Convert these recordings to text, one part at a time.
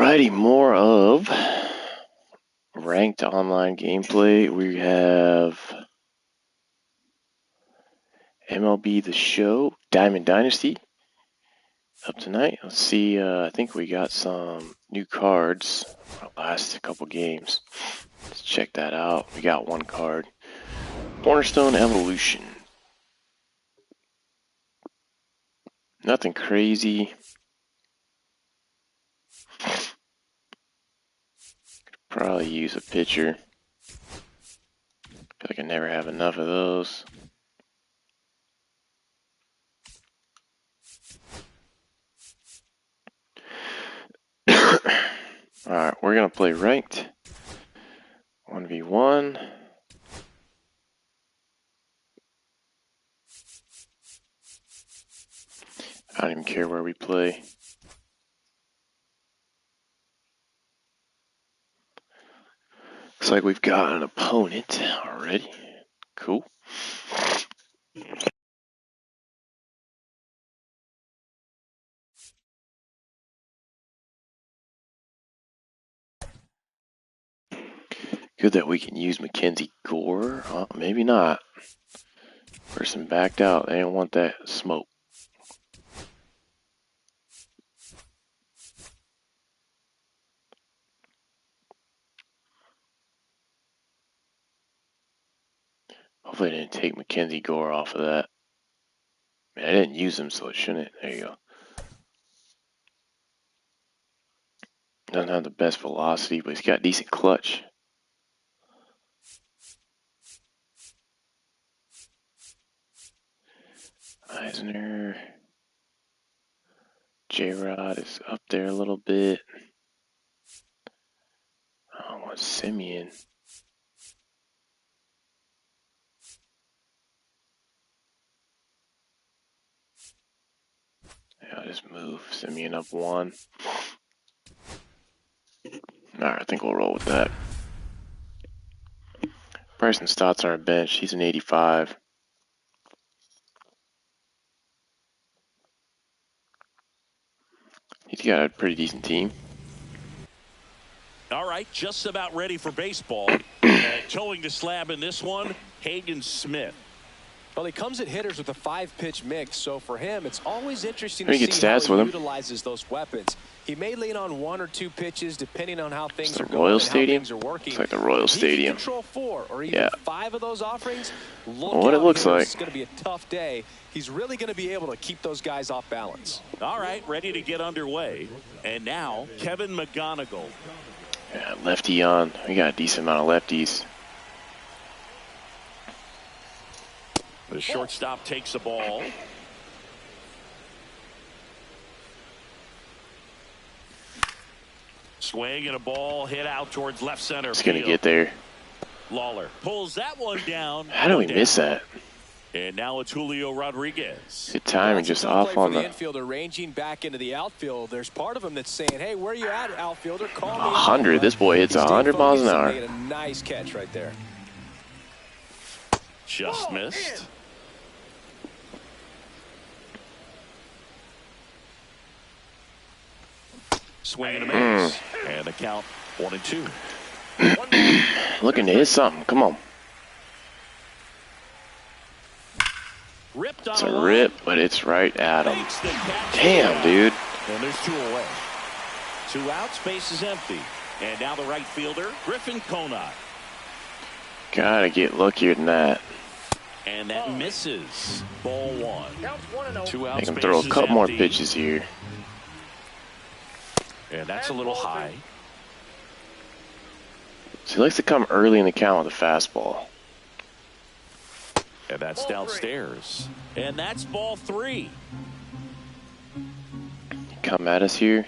Alrighty, more of ranked online gameplay. We have MLB The Show, Diamond Dynasty up tonight. Let's see, I think we got some new cards our last couple games. Let's check that out. We got one card. Cornerstone Evolution. Nothing crazy. Probably use a pitcher. Feel like I never have enough of those. Alright, we're going to play ranked. 1v1. I don't even care where we play. Looks like we've got an opponent already. Cool. Good that we can use Mackenzie Gore. Maybe not. Person backed out. They didn't want that smoke. Hopefully I didn't take Mackenzie Gore off of that. I mean, I didn't use him, so it shouldn't. There you go. Doesn't have the best velocity, but he's got decent clutch. Eisner. J-Rod is up there a little bit. I want Simeon. Yeah, I'll just move Simeon up one. Alright, I think we'll roll with that. Bryson Stott's on our bench. He's an 85. He's got a pretty decent team. All right, just about ready for baseball. Towing the slab in this one, Hagen Smith. Well, he comes at hitters with a 5-pitch mix, so for him, it's always interesting to see how he with utilizes those weapons. He may lean on 1 or 2 pitches depending on how things are going Royal and Stadium? how things are working. It's like the Royal Stadium. Control 4 or even 5 of those offerings. Look what it looks like. It's going to be a tough day. He's really going to be able to keep those guys off balance. All right, ready to get underway. And now, Kevin McGonigal. Yeah, lefty on. We got a decent amount of lefties. The shortstop takes the ball. Swing and a ball hit out towards left center. It's going to get there. Lawler pulls that one down. How do we miss that? And now it's Julio Rodriguez. Good timing, just off on the infielder ranging back into the outfield. There's part of him that's saying, "Hey, where are you at, outfielder? Call me." 100. This boy hits 100 miles an hour. Made a nice catch right there. Just missed. Swing and a miss. And the count 1-2. Looking to hit something. Come on. Ripped It's on a rip, but it's right at him. Damn, dude. And there's 2 away. 2 out, space is empty. And now the right fielder, Griffin Conant. Gotta get luckier than that. And that misses. Ball 1. 2 out, Make him space throw a is couple more empty. pitches here. And that's a little high. So he likes to come early in the count with a fastball. And that's downstairs. And that's ball 3. Come at us here.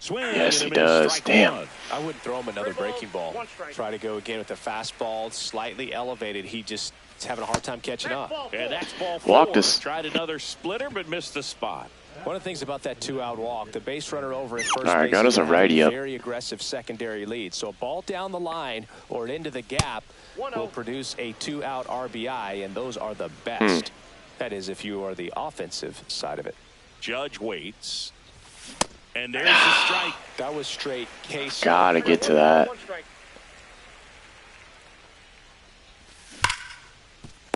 Swing. Yes, he does. Damn. I wouldn't throw him another breaking ball. Try to go again with the fastball, slightly elevated. He's having a hard time catching up. And that's ball 4. Walked us. Tried another splitter, but missed the spot. One of the things about that 2-out walk, the base runner over at first All right, base got us a righty up. very aggressive secondary lead. So a ball down the line or into the gap will produce a 2-out RBI, and those are the best. That is, if you are the offensive side of it. Judge waits. And there's the strike. That was straight case. Gotta get to that.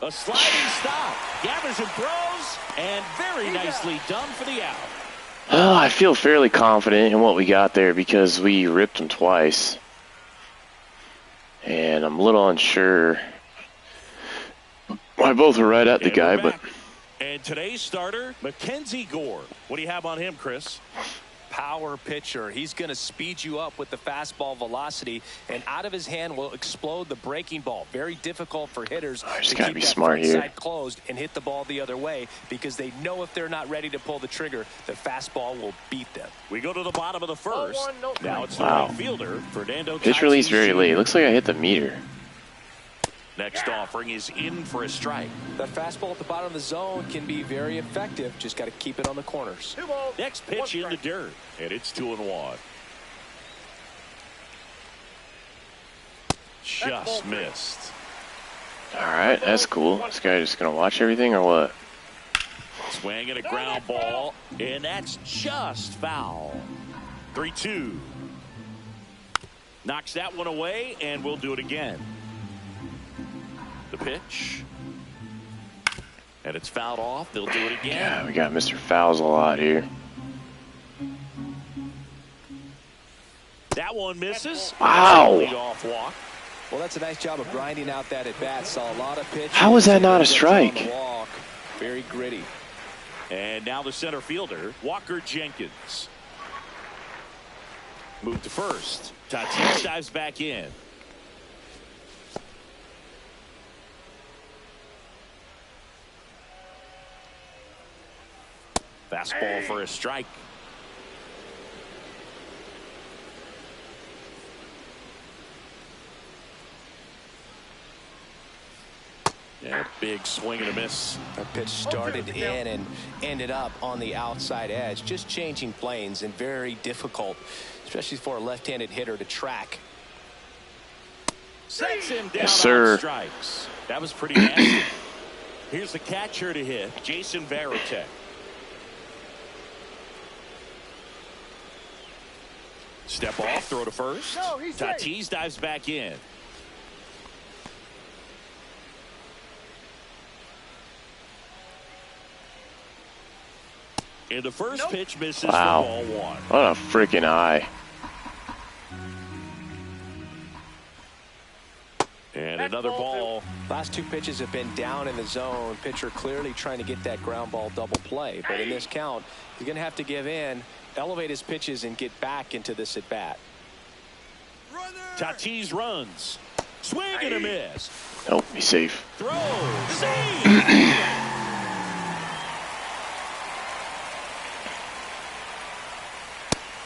A sliding stop. Gathers and throws, and very nicely done for the out. Oh, I feel fairly confident in what we got there because we ripped them twice. And I'm a little unsure. I both were right at the guy, but... And today's starter, Mackenzie Gore. What do you have on him, Chris? Power pitcher. He's going to speed you up with the fastball velocity, and out of his hand will explode the breaking ball. Very difficult for hitters to just keep gotta be that smart front here. side closed and hit the ball the other way because they know if they're not ready to pull the trigger, the fastball will beat them. We go to the bottom of the first. Now it's the Wow. right fielder, Fernando. Pitch release very late. Looks like I hit the meter. Next offering is in for a strike. That fastball at the bottom of the zone can be very effective. Just got to keep it on the corners. Next pitch in the dirt, and it's 2-1. Just missed. All right, that's cool. This guy just gonna watch everything or what? Swing and a ground ball, and that's just foul. 3-2. Knocks that one away, and we'll do it again. The pitch. And it's fouled off. They'll do it again. Yeah, we got Mr. Fouls a lot here. That one misses. Wow. Lead-off walk. Well, that's a nice job of grinding out that at-bat. Saw a lot of pitches. How is that not a strike? Walk. Very gritty. And now the center fielder, Walker Jenkins. Move to first. Tatis dives back in. Fastball for a strike. Yeah, big swing and a miss. That pitch started in and ended up on the outside edge. Just changing planes and very difficult, especially for a left-handed hitter to track. Sets him down Yes, sir. on strikes. That was pretty nasty. Here's the catcher to hit, Jason Varitek. Step off, throw to first. Tatis dives back in. And the first pitch misses Wow. for ball one. What a freaking eye. And another ball. Last two pitches have been down in the zone. Pitcher clearly trying to get that ground ball double play. But in this count, he's going to have to give in, elevate his pitches, and get back into this at-bat. Tatis runs. Swing and a miss. Nope, he's safe. Throw. Save.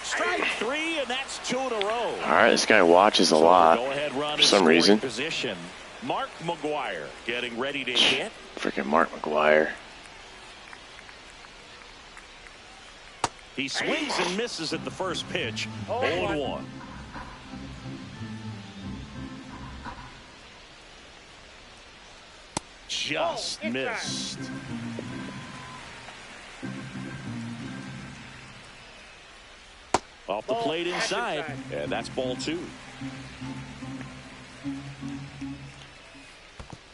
Strike three, and that's two in a row. All right, this guy watches a lot for some reason. Position. Mark McGuire getting ready to hit. Freaking Mark McGuire. He swings and misses at the first pitch. 0-1. Just missed. Off the plate inside, and that's ball two.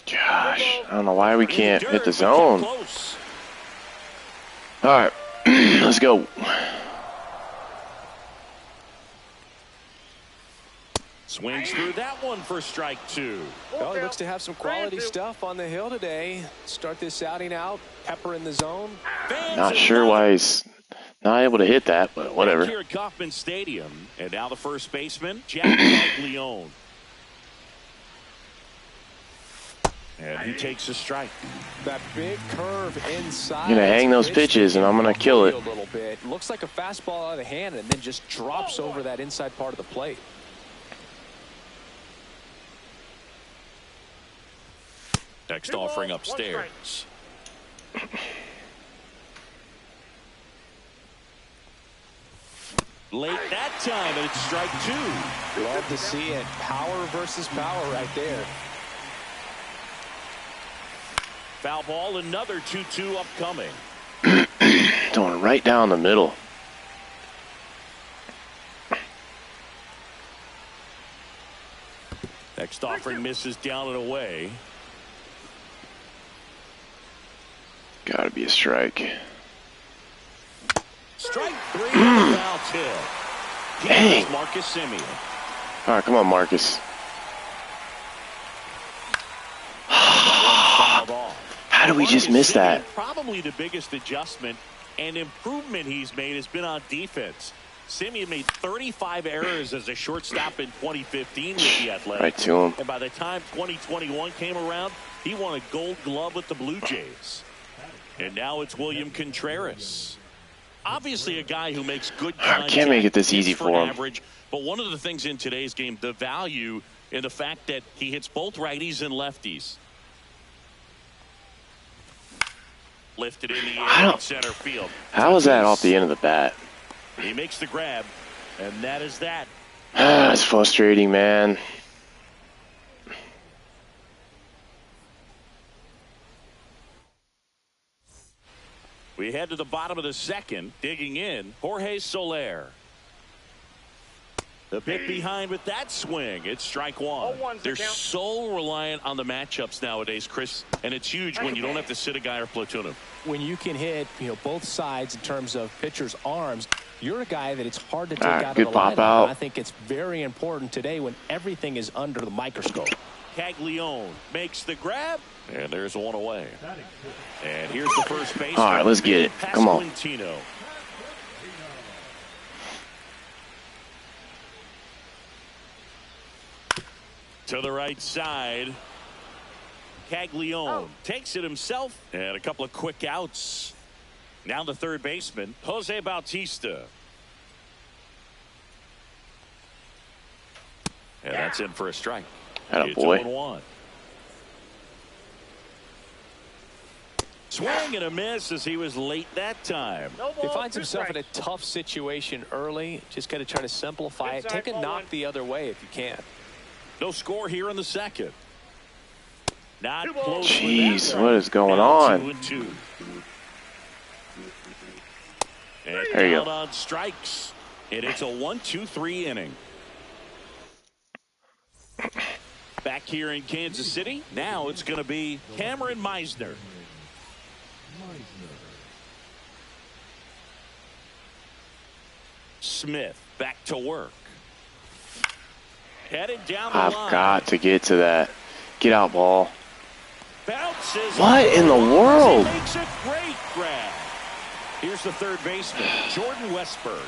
Gosh, I don't know why we can't hit the zone. All right, let's go. Swings through that one for strike two. Well, he looks to have some quality stuff on the hill today. Start this outing out, pepper in the zone. Not sure why he's not able to hit that, but whatever. Here at Kauffman Stadium, and now the first baseman, Jack Leone. And he takes a strike. That big curve inside. I'm gonna hang those pitches and I'm gonna kill it. A little bit. Looks like a fastball out of the hand and then just drops over that inside part of the plate. Next offering upstairs. Late that time, and it's strike two. Love to see it. Power versus power right there. Foul ball, another 2-2 upcoming. Throwing right down the middle. Next offering misses down and away. Gotta be a strike. Strike 3 on the foul tip. Dang. Marcus Semien. All right, come on, Marcus. How did we just miss that? Probably the biggest adjustment and improvement he's made has been on defense. Semien made 35 errors as a shortstop in 2015 with the Athletics. Right to him. And by the time 2021 came around, he won a Gold Glove with the Blue Jays. And now it's William Contreras. Obviously a guy who makes good contact. Can't make it this easy for him. Average, but one of the things in today's game, the value in the fact that he hits both righties and lefties. Lifted in the air in center field. How was that off the end of the bat? He makes the grab, and that is that. It's frustrating, man. We head to the bottom of the second. Digging in, Jorge Soler. The pick behind with that swing. It's strike one. They're so reliant on the matchups nowadays, Chris, and it's huge when you don't have to sit a guy or platoon him. When you can hit, both sides in terms of pitchers' arms, you're a guy that it's hard to take out of the pop lineup. out. And I think it's very important today when everything is under the microscope. Caglione makes the grab, and there's one away. And here's the first base. All right, let's get it. Come on. To the right side. Caglione takes it himself, and a couple of quick outs. Now the third baseman, Jose Bautista. And that's in for a strike. Atta boy. 0-1. Swing and a miss as he was late that time. He finds himself in a tough situation early. Just got to try to simplify it. Take a knock the other way if you can. No score here in the second. Not close. Jeez, what is going on? 2-2. And there you go. On strikes. And it's a 1-2-3 inning. Back here in Kansas City. Now it's going to be Cameron Meisner. Smith back to work. Headed down the line. I've got to get to that. Get out, ball. Bounces. What in the world? He makes a great grab. Here's the third baseman, Jordan Westberg.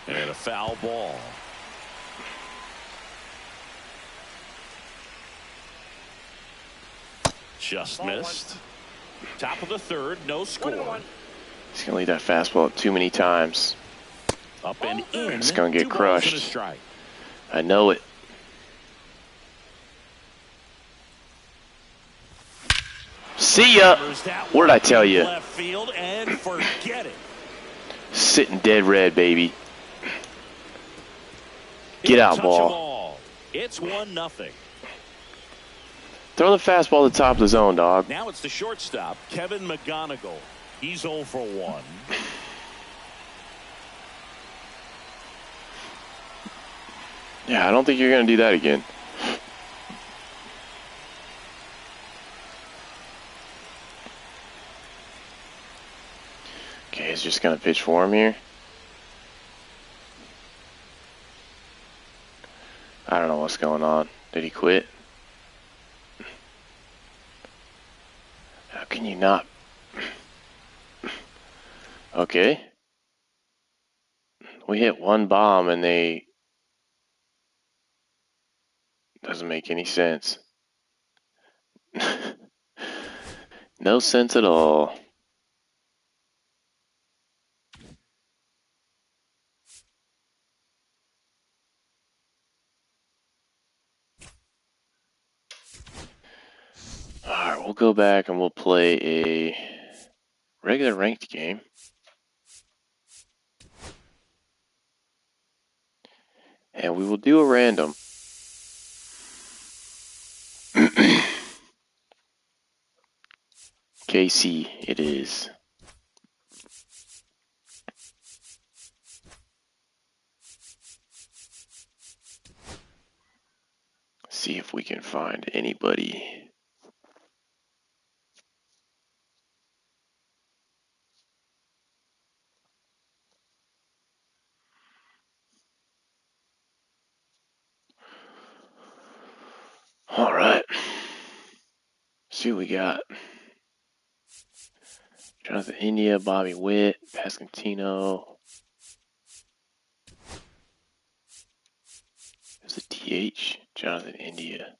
And a foul ball. Just missed. Top of the third, no score. He's going to leave that fastball up too many times. Up and in. It's going to get 2 balls and a crushed. strike. I know it. See ya. What did I tell you? Left field and forget it. Sitting dead red, baby. Get out, ball. It's 1-0. Throw the fastball at the top of the zone, dog. Now it's the shortstop, Kevin McGonigal. He's 0 for 1. Yeah, I don't think you're going to do that again. Okay, he's just going to pitch for him here. I don't know what's going on. Did he quit? How can you not? Okay. We hit one bomb and they... Doesn't make any sense. No sense at all. Alright, we'll go back and we'll play a regular ranked game. And we will do a random. KC, it is. See if we can find anybody. All right. See what we got. Jonathan India, Bobby Witt, Pascantino. There's a DH, Jonathan India.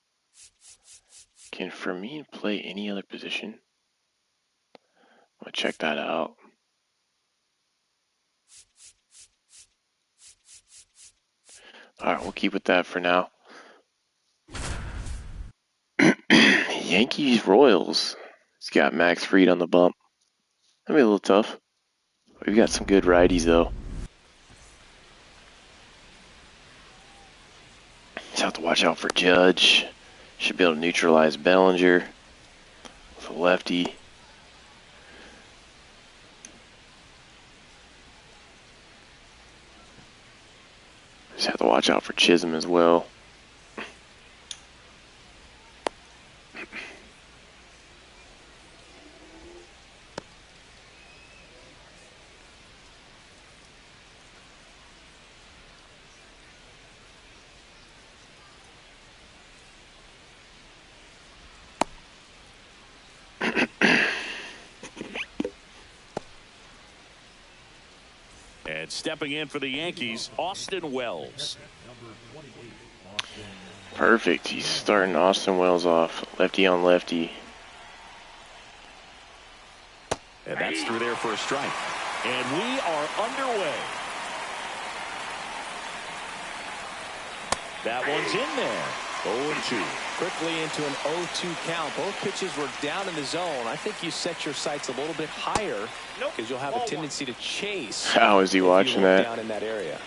Can Fermin play any other position? I'm going to check that out. All right, we'll keep with that for now. Yankees, Royals. He's got Max Fried on the bump. That'll be a little tough. We've got some good righties, though. Just have to watch out for Judge. Should be able to neutralize Bellinger with a lefty. Just have to watch out for Chisholm as well. And stepping in for the Yankees, Austin Wells. Perfect. He's starting Austin Wells off. Lefty on lefty. And that's through there for a strike. And we are underway. That one's in there. 0-2. Quickly into an 0-2 count. Both pitches were down in the zone. I think you set your sights a little bit higher because you'll have a tendency to chase. How is he watching that? Down in that area.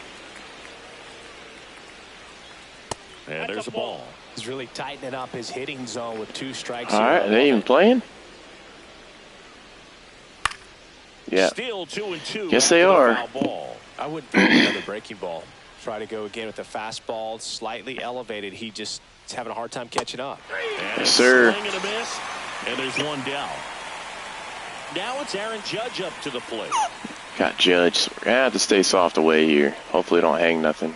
And there's a ball. He's really tightening up his hitting zone with 2 strikes. All right, are they even playing? Yeah. Still 2-2. Yes, they are. I wouldn't throw another breaking ball. Try to go again with the fastball, slightly elevated. He just is having a hard time catching up. Yes, sir. And a miss, and there's one down. Now it's Aaron Judge up to the plate. Got Judge. So we're going to have to stay soft away here. Hopefully don't hang nothing.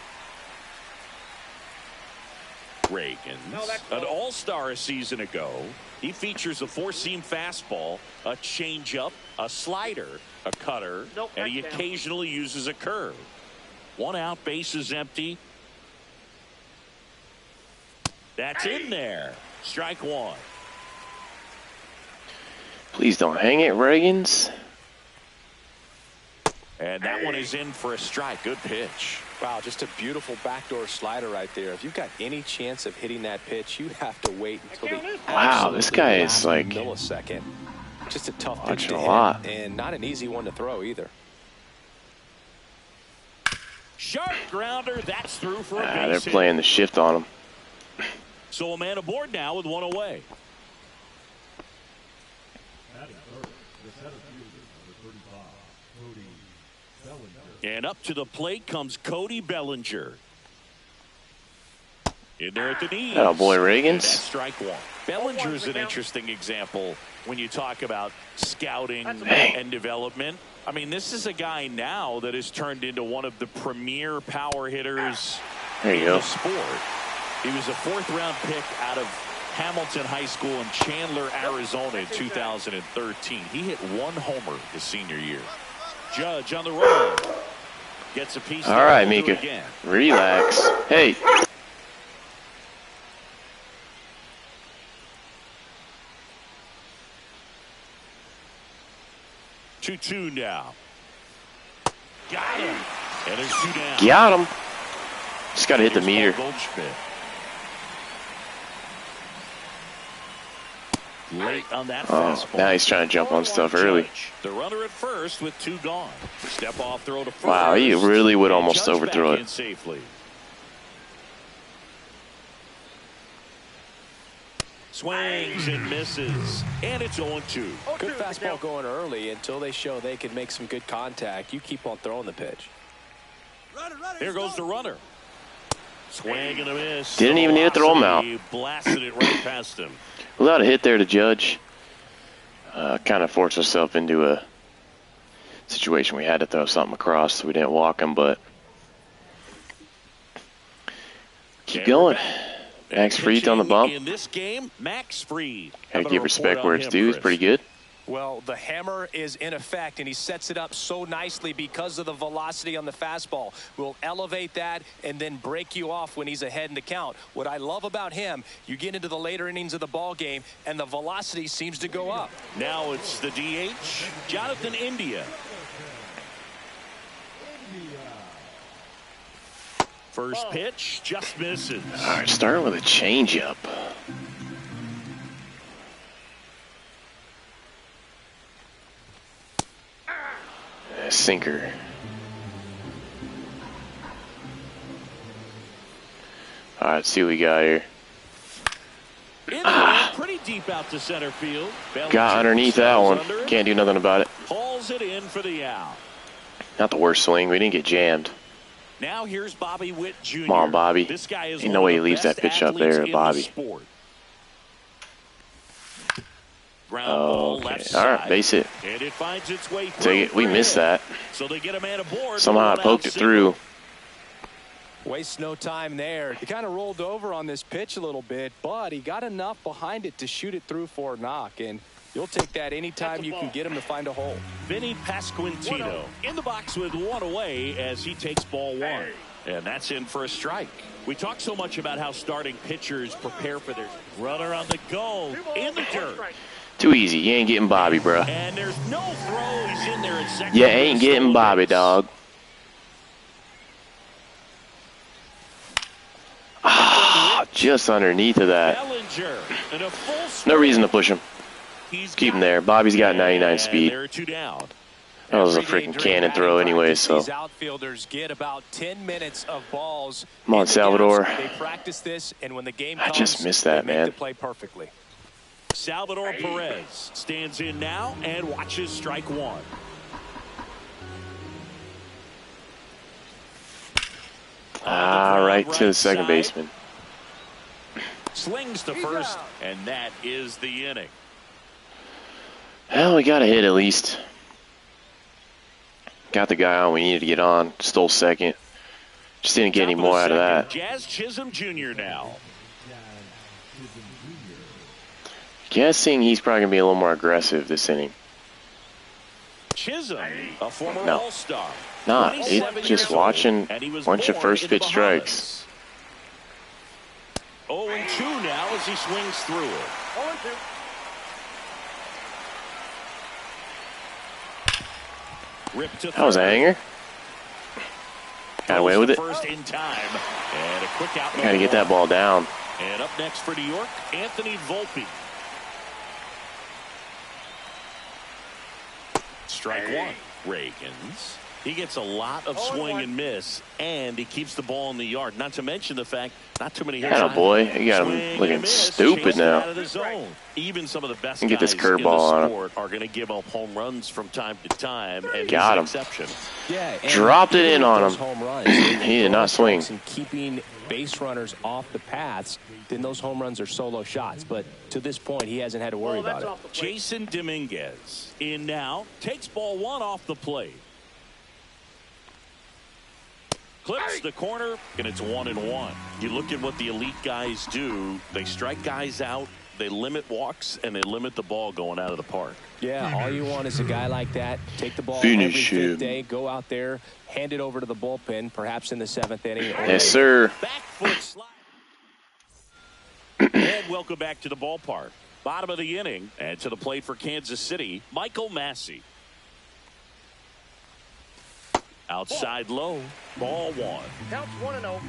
Reagans, an all-star a season ago. He features a 4-seam fastball, a changeup, a slider, a cutter, and he occasionally uses a curve. 1 out, base is empty. That's in there. Strike 1. Please don't hang it, Reagans. And that one is in for a strike. Good pitch. Wow, just a beautiful backdoor slider right there. If you've got any chance of hitting that pitch, you'd have to wait until the wow, this guy is like millisecond. Just a tough pitch watching to a hit, lot. and not an easy one to throw either. Sharp grounder. That's through for a base they're hit. playing the shift on him. So a man aboard now with 1 away. And up to the plate comes Cody Bellinger. In there at the knees. Oh boy, Reagans. And that's strike 1. Bellinger's an interesting example when you talk about scouting and development. I mean, this is a guy now that has turned into one of the premier power hitters in the sport. He was a 4th-round pick out of Hamilton High School in Chandler, Arizona in 2013. He hit 1 homer his senior year. Judge on the road. Gets a piece. All right, Mika. Relax. Hey. Two now. Got him. And there's 2 down. Got him. Just got to hit the meter. Late on that fastball. Now he's trying to jump on stuff early. The runner at first with 2 gone. Step off throw to first. Wow, he really would almost overthrow it. Safely. Swings and misses, and it's 0-2. Good fastball going early until they show they can make some good contact. You keep on throwing the pitch. Here goes the runner. Swing and a miss. Didn't even need to throw him out. Blasted it right past him. Without a hit there to Judge, kind of forced ourselves into a situation we had to throw something across, so we didn't walk him, but keep going. Max Fried's on the bump. In this game, Max Fried. Gotta give respect where it's due. It's pretty good. Well, the hammer is in effect, and he sets it up so nicely because of the velocity on the fastball. We'll elevate that and then break you off when he's ahead in the count. What I love about him, you get into the later innings of the ball game, and the velocity seems to go up. Now it's the DH, Jonathan India. First pitch just misses. All right, starting with a changeup. Sinker. All right, let's see what we got here. Pretty deep out to center field. Got underneath that one. Can't do nothing about it. Hauls it in for the out. Not the worst swing. We didn't get jammed. Now here's Bobby Witt Jr. Come on, Bobby. This guy is Ain't no way he leaves that pitch up there, Bobby. Oh, okay. All right, base hit. And it finds its way through. Take it. We missed that. So they get a man aboard. Somehow I poked it through. Waste no time there. He kind of rolled over on this pitch a little bit, but he got enough behind it to shoot it through for a knock. And you'll take that anytime you can get him to find a hole. Vinny Pasquantino in the box with one away as he takes ball one. And that's in for a strike. We talk so much about how starting pitchers prepare for their runner on the go in the dirt. Too easy. You ain't getting Bobby, bro. And there's no throw. He's in there at second. You ain't getting Bobby, dog. Ah, just underneath of that. No reason to push him. Keep him there. Bobby's got 99 speed. There are two down. That was a freaking cannon throw anyway, so. These outfielders get about 10 minutes of balls. Come on, Salvador. They practice this, and when the game I comes, just missed that, they make man. the play perfectly. Salvador Perez stands in now and watches strike one. Right to the second baseman. Slings to first, and that is the inning. Well, we got a hit at least. Got the guy on we needed to get on. Stole second. Just didn't get any more out of that. Jazz Chisholm Jr. now. Guessing he's probably going to be a little more aggressive this inning. Chisholm, a former No. All-Star. Not. It's just watching a bunch of first pitch strikes. 0-2 now as he swings through it. 0-2. Ripped to That was a hanger. Got away with it. First in time. And a quick out. Got to get that ball down. And up next for New York, Anthony Volpe. Strike one. Reagans. He gets a lot of swing and miss, and he keeps the ball in the yard. Not to mention the fact, not too many hits. Atta boy. He got him looking stupid now. Out of the zone. Even some of the best Get guys this in curveball the on him. sport are going to give up home runs from time to time, and Got he's an him. exception. Yeah, Dropped it in on those him. home runs, He did not swing. And keeping base runners off the paths, then those home runs are solo shots. But to this point, he hasn't had to worry about it. Jason Dominguez in now, takes ball one off the plate. Clips the corner, and it's 1-1. You look at what the elite guys do. They strike guys out, they limit walks, and they limit the ball going out of the park. Yeah, all you want is a guy like that. Take the ball Finish every him. fifth day, go out there, hand it over to the bullpen, perhaps in the seventh inning. Yes, sir. Back foot slide. And welcome back to the ballpark. Bottom of the inning, and to the plate for Kansas City, Michael Massey. Outside low, ball one. Counts 1-0.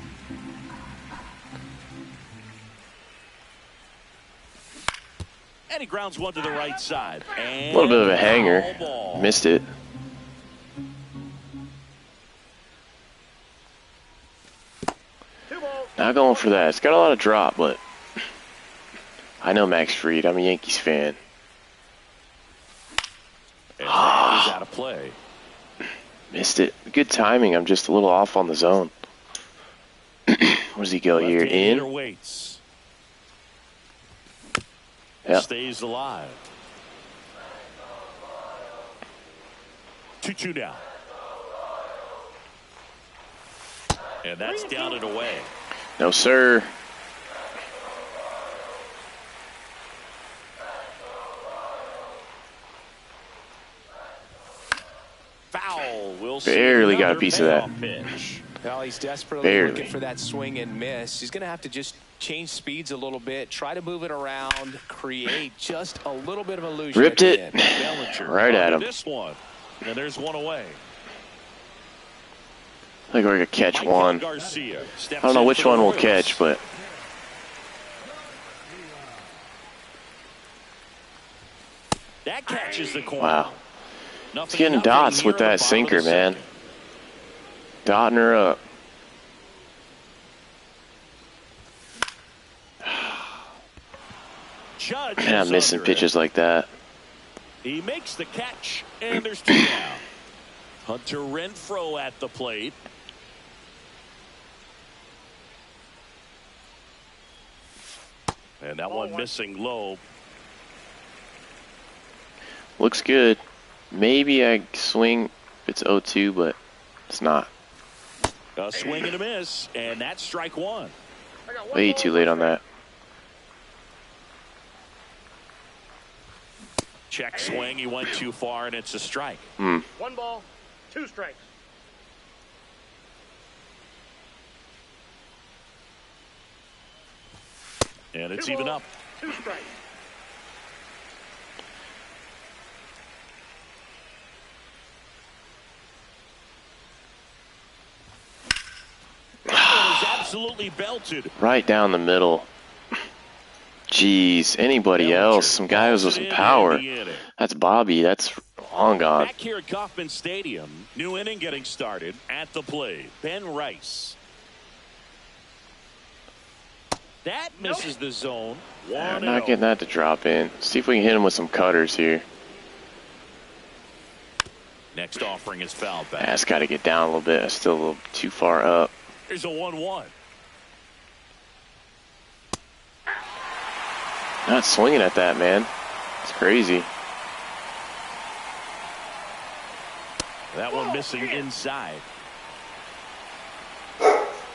And he grounds one to the right side. And A little bit of a hanger. foul ball. Missed it. Not going for that. It's got a lot of drop, but I know Max Fried. I'm a Yankees fan. And that is out of play. Missed it. Good timing. I'm just a little off on the zone. Where does he go here? In? Waits. Yep. Stays alive. 2-2 now. And that's down and away. No, sir. Foul. We'll barely got a piece of that. Pitch. Well, he's desperately Barely looking for that swing and miss. He's going to have to just change speeds a little bit, try to move it around, create just a little bit of illusion. Ripped it right at him. This one. And there's one away. I think we're going to catch one. I don't know which one we'll catch, but that catches the corner. wow. He's getting dots with that sinker, man. Dotting her up. Man, I'm missing pitches like that. He makes the catch, and there's 2 down. Hunter Renfroe at the plate. And that one missing low. Looks good. Maybe I swing if it's 0-2, but it's not. A swing and a miss, and that's strike 1. Way too late on that. Check swing. He went too far, and it's a strike. 1 ball, 2 strikes. And it's even up. 2 strikes. That one is absolutely belted. Right down the middle. Jeez, anybody else? Some guys with some power. That's Bobby. That's long gone. Back here at Kauffman Stadium, new inning getting started. At the plate, Ben Rice. That misses the zone. I'm not getting that to drop in. See if we can hit him with some cutters here. Next offering is fouled back. That's got to get down a little bit. That's still a little too far up. Here's a 1-1. Not swinging at that, man. It's crazy. That one missing inside.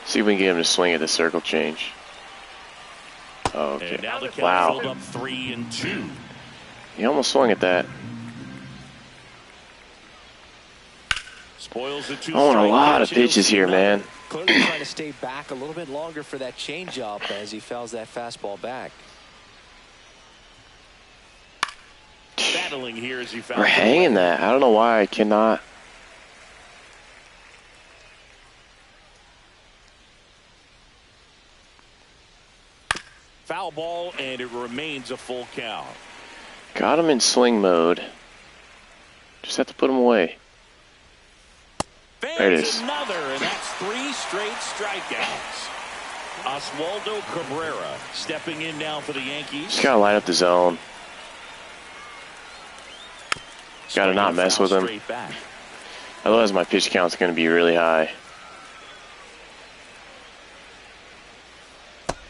See if we can get him to swing at the circle change. Oh, okay. And now the count Wow. filled up 3-2. He almost swung at that. Spoils the 2 I want a lot of pitches here, man. Clearly trying to stay back a little bit longer for that changeup as he fouls that fastball back. Battling here as he fouls. We're hanging that. I don't know why I cannot. Foul ball, and it remains a full count. Got him in swing mode. Just have to put him away. There it is. Another, and that's 3 straight strikeouts. Oswaldo Cabrera stepping in now for the Yankees. Just gotta line up the zone. Gotta not mess with him. Otherwise my pitch count's gonna be really high.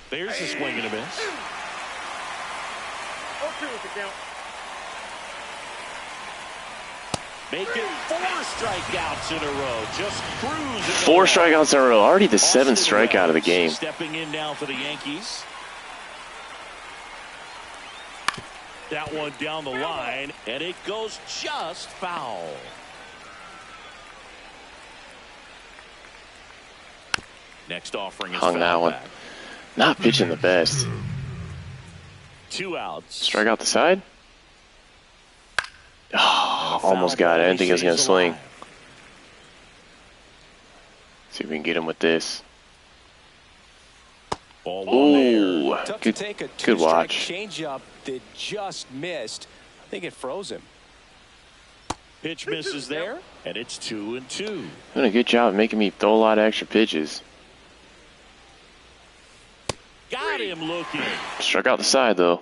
There's a swing and a miss. 0-2 with the count. Make it 4 strikeouts in a row. Just cruising. 4 strikeouts in a row. Already the 7th strikeout of the game. Stepping in now for the Yankees. That one down the line, and it goes just foul. Next offering is Hung that one. back. Not pitching the best. 2 outs. Strike out the side. Oh, almost got it. I didn't think he was going to swing. See if we can get him with this. Ooh, Tough to take a good watch. Changeup that just missed. I think it froze him. Pitch misses there, and it's 2-2. Doing a good job of making me throw a lot of extra pitches. Got him looking. Struck out the side, though.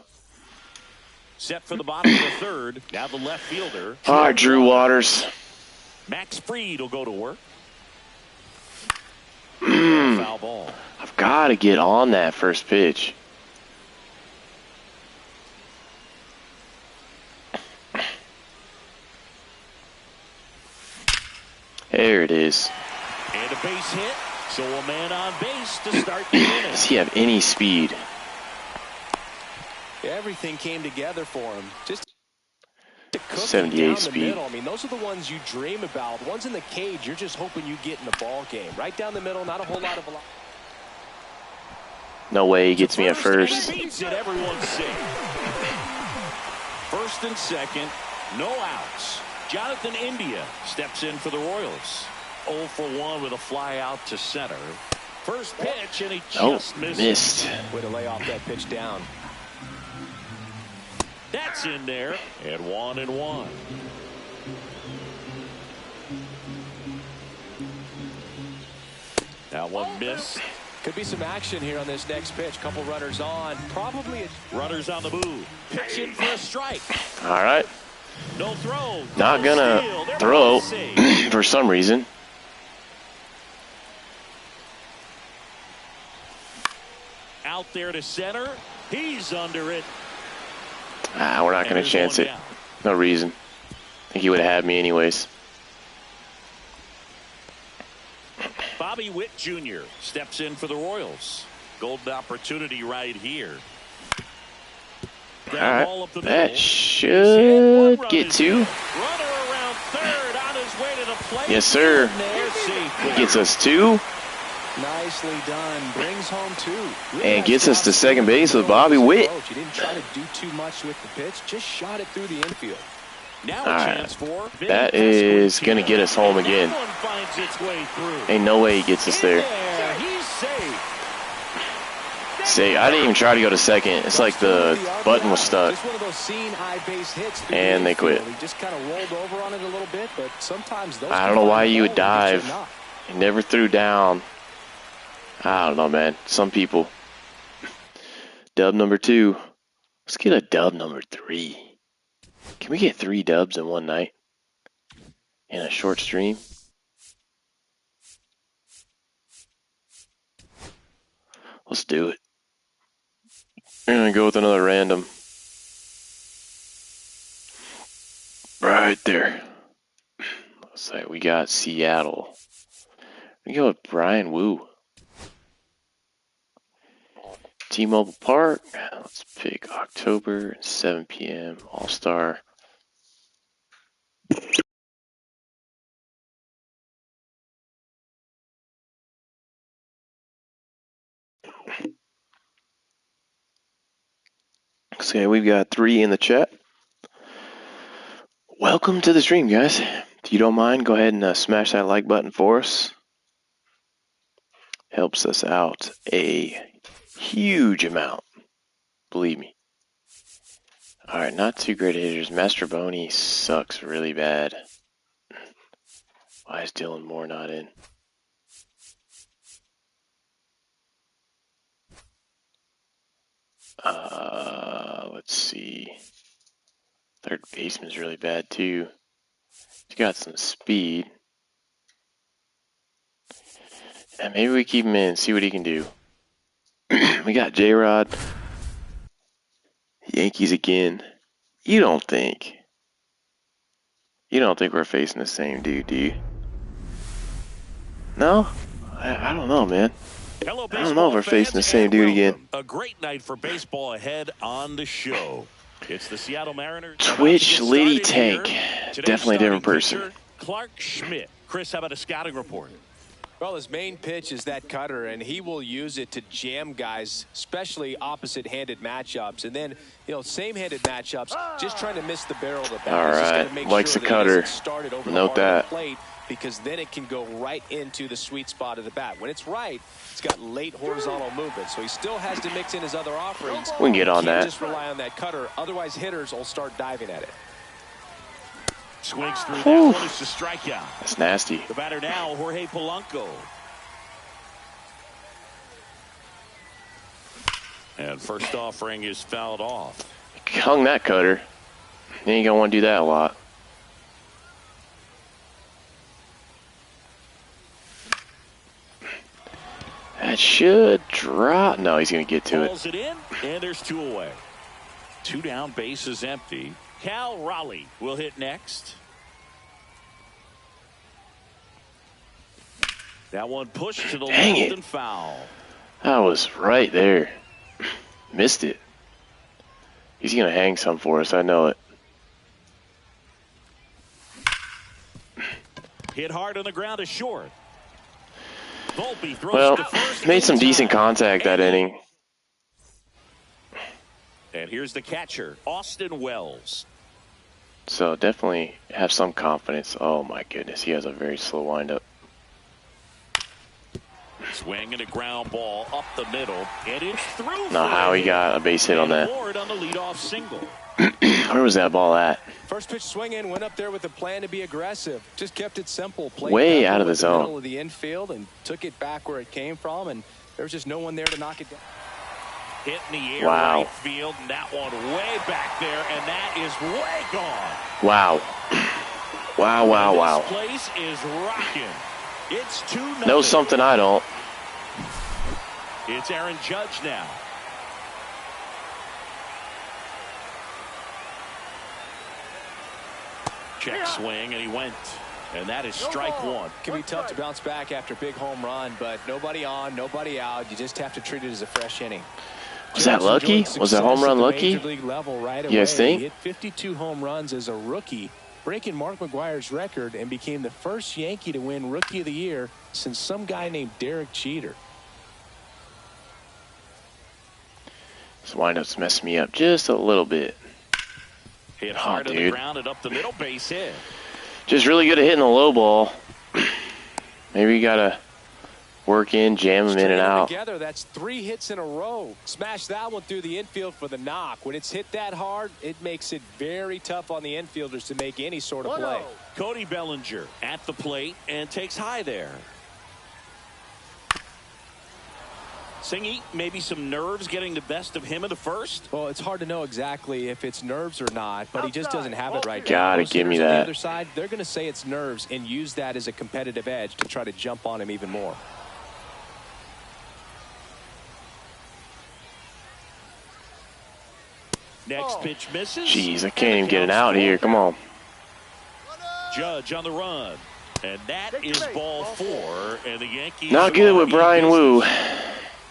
Set for the bottom of the 3rd. Now the left fielder. All right, Drew Waters. Max Fried will go to work. Foul ball. I've got to get on that first pitch. There it is. And a base hit. So a man on base to start the inning. Does he have any speed? Everything came together for him. Just 78 speed. I mean, those are the ones you dream about. The ones in the cage, you're just hoping you get in the ball game. Right down the middle, not a whole lot of velocity. No way he gets me at first. Beats it, everyone's safe. First and second, no outs. Jonathan India steps in for the Royals. 0 for 1 with a fly out to center. First pitch, and he just missed. Way to lay off that pitch down. That's in there, and 1-1. That one missed. Could be some action here on this next pitch. Couple runners on. Probably runners on the move. Pitching for a strike. All right. No throw. Not gonna throw for some reason. Out there to center. He's under it. We're not gonna chance it. No reason. I think he would have had me anyways. Bobby Witt Jr. steps in for the Royals. Golden opportunity right here. All right, that should get to. Runner around third on his way to the plate. Yes, sir. He gets us 2. Nicely done. Brings home 2. Really and nice gets us to second base with Bobby Bobby Witt. He didn't try to do too much with the pitch. Just shot it through the infield. Now All a right. chance for That is going to get us home again. Finds its way through. Ain't no way he gets us there. He's safe. See, I didn't even try to go to second. It's like the button was stuck. Just one of those seeing eye base hits through And the they quit. infield. He just kind of rolled over on it a little bit, but sometimes those I don't know why you would can find the dive. ball He never threw down. I don't know, man. Some people. Dub number 2. Let's get a dub number 3. Can we get 3 dubs in one night? In a short stream? Let's do it. We're going to go with another random. Right there. Let's say we got Seattle. We go with Brian Wu. T-Mobile Park. Let's pick October, 7 p.m. All-Star. Okay, we've got 3 in the chat. Welcome to the stream, guys. If you don't mind, go ahead and smash that like button for us. Helps us out a huge amount. Believe me. Alright, not too great hitters. Mastroboni sucks really bad. Why is Dylan Moore not in? Let's see. Third baseman's really bad too. He's got some speed. And maybe we keep him in, see what he can do. We got J-Rod. Yankees again. You don't think we're facing the same dude, do you? No? I don't know, man. Hello, I don't know if we're facing the same dude again. A great night for baseball ahead on the show. It's the Seattle Mariners. Twitch Liddy Tank. Definitely a different person. Clark Schmidt. Chris, how about a scouting report? Well, his main pitch is that cutter, and he will use it to jam guys, especially opposite-handed matchups. And then, same-handed matchups, just trying to miss the barrel of the bat. All right, likes the cutter. Note that. Plate, because then it can go right into the sweet spot of the bat. When it's right, it's got late horizontal movement, so he still has to mix in his other offerings. We can get on that. Just rely on that cutter, otherwise hitters will start diving at it. Swings through that one. It's a strikeout. That's nasty. The batter now, Jorge Polanco. And first offering is fouled off. Hung that cutter. You ain't gonna want to do that a lot. That should drop. No, he's going to get to it. Pulls it in, and there's 2 away. 2 down, bases empty. Cal Raleigh will hit next. That one pushed to the Dang left it. and foul. I was right there. Missed it. He's going to hang some for us. I know it. Hit hard on the ground to short. Volpe throws Well, to first made some in decent time. contact that inning. And here's the catcher, Austin Wells. So definitely have some confidence. Oh my goodness, he has a very slow windup. Swing and a ground ball up the middle, and it's through. Now how he got a base hit on that. Ward on the leadoff single. Where was that ball at? First pitch swing in, went up there with a plan to be aggressive. Just kept it simple. Played Way back out of the with zone. middle of the infield and took it back where it came from, and there was just no one there to knock it down. Hit in the air, Wow. right field, and that one way back there, and that is way gone. Wow. Wow, wow, wow. This place is rocking. It's 2-0. Know something I don't. It's Aaron Judge now. Check swing, and he went. And that is strike 1. It can be tough to bounce back after a big home run, but nobody on, nobody out. You just have to treat it as a fresh inning. Was that lucky? Was that home run lucky? Right You guys think? He hit 52 home runs as a rookie, breaking Mark McGwire's record, and became the first Yankee to win Rookie of the Year since some guy named Derek Jeter. This windup's messed me up just a little bit. Hit hard on the dude. ground and up the middle, base hit. Just really good at hitting a low ball. Maybe you gotta work in, jam them in and out. Together, that's 3 hits in a row. Smash that one through the infield for the knock. When it's hit that hard, it makes it very tough on the infielders to make any sort of play. Cody Bellinger at the plate and takes high there. Singy, maybe some nerves getting the best of him in the first. Well, it's hard to know exactly if it's nerves or not, but he just doesn't have it right now. Gotta Most give me hitters on that. the other side, they're going to say it's nerves and use that as a competitive edge to try to jump on him even more. Next pitch misses. Jeez, I can't even get it out here. Come on. Judge on the run. And that is ball 4. And the Yankees Not good are with in Brian Wu. business.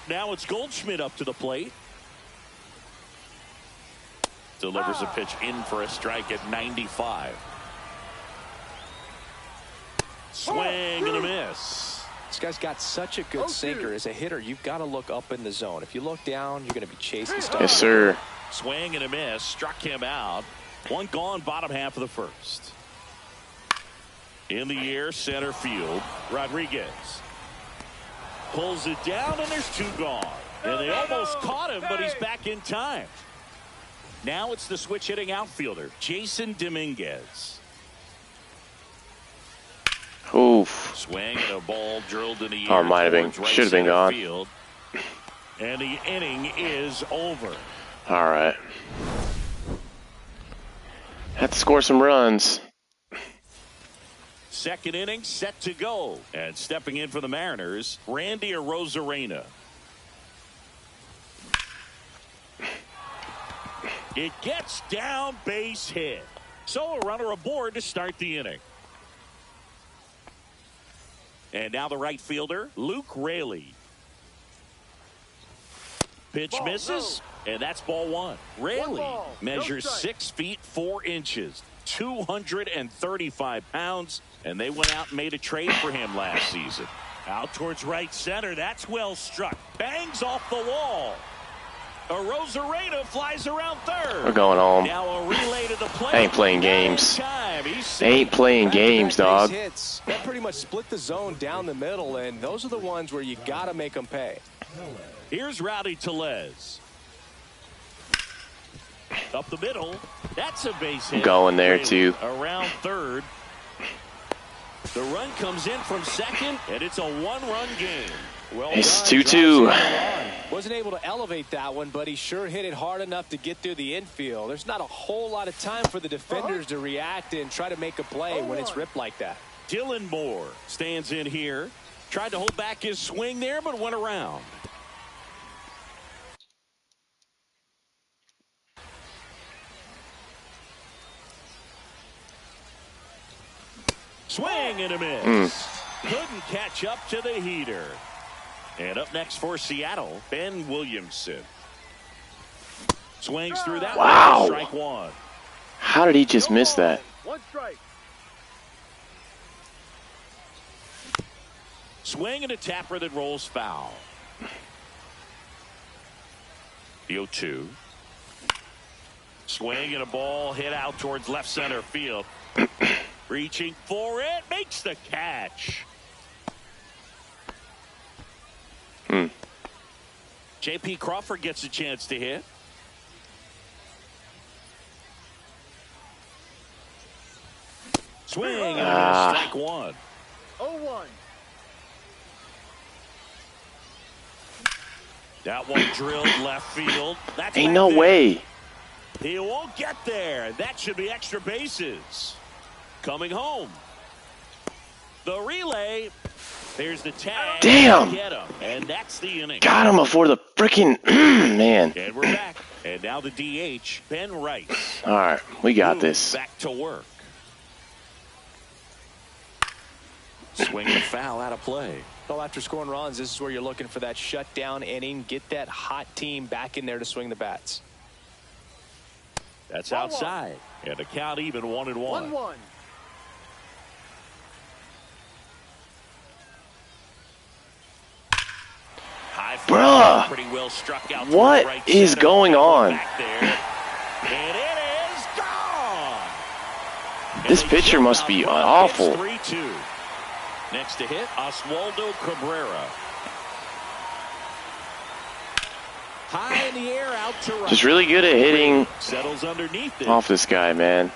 Now it's Goldschmidt up to the plate. Delivers a pitch in for a strike at 95. Swing and a miss. This guy's got such a good sinker. As a hitter, you've got to look up in the zone. If you look down, you're going to be chasing stuff. Yes, sir. Swing and a miss. Struck him out. One gone, bottom half of the first. In the air, center field. Rodriguez pulls it down, and there's 2 gone. And they almost caught him, but he's back in time. Now it's the switch hitting outfielder, Jason Dominguez. Oof. Swing and a ball drilled in the air. Oh, might have been. towards right Should have been center gone. field. And the inning is over. All right. Had to score some runs. Second inning set to go. And stepping in for the Mariners, Randy Arozarena. It gets down, base hit. So a runner aboard to start the inning. And now the right fielder, Luke Raley. Pitch misses, and that's ball 1. Raley measures 6 feet 4 inches, 235 pounds, and they went out and made a trade for him last season. Out towards right center, that's well struck. Bangs off the wall. Arozarena flies around third. We're going home. Now a relay to the plate. I ain't playing games. They ain't playing games, dog. Hits, that pretty much split the zone down the middle, and those are the ones where you got to make them pay. Here's Rowdy Tellez. Up the middle. That's a base hit. Going there, too. Around third. The run comes in from second, and it's a 1-run game. Well It's done, 2-2. Wasn't able to elevate that one, but he sure hit it hard enough to get through the infield. There's not a whole lot of time for the defenders to react and try to make a play when it's ripped like that. Dylan Moore stands in here. Tried to hold back his swing there, but went around. Swing and a miss. Couldn't catch up to the heater. And up next for Seattle, Ben Williamson. Swings through that. Wow. Strike one. How did he just miss that? One strike. Swing and a tapper that rolls foul. The 0-2. Swing and a ball hit out towards left center field. Reaching for it, makes the catch. J.P. Crawford gets a chance to hit. Swing and a strike one. 0-1. That one drilled left field. That's Ain't no way. He won't get there. That should be extra bases. Coming home. The relay. There's the tag. Damn. Get him. And that's the inning. Got him before the freaking man. And we're back. And now the DH, Ben Rice. All right, we got Moves this. back to work. Swing and foul out of play. Well, after scoring runs, this is where you're looking for that shutdown inning. Get that hot team back in there to swing the bats. That's outside. And the count even 1-1. 1-1. High Bruh. pretty well struck out. What right is center. going on? Back there. And it is gone. This pitcher must be awful. 3-2. Next to hit, Oswaldo Cabrera. High in the air, out to right. Just really good at hitting Settles underneath it. off this guy, man.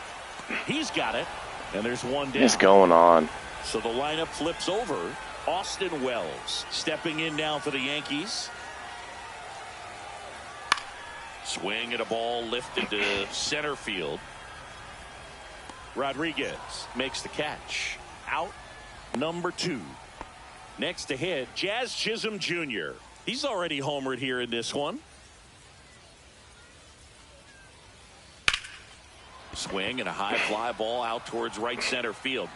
He's got it. And there's one down. What's going on? So the lineup flips over. Austin Wells stepping in now for the Yankees. Swing and a ball lifted to center field. Rodriguez makes the catch. Out number 2. Next to hit, Jazz Chisholm Jr. He's already homered here in this one. Swing and a high fly ball out towards right center field.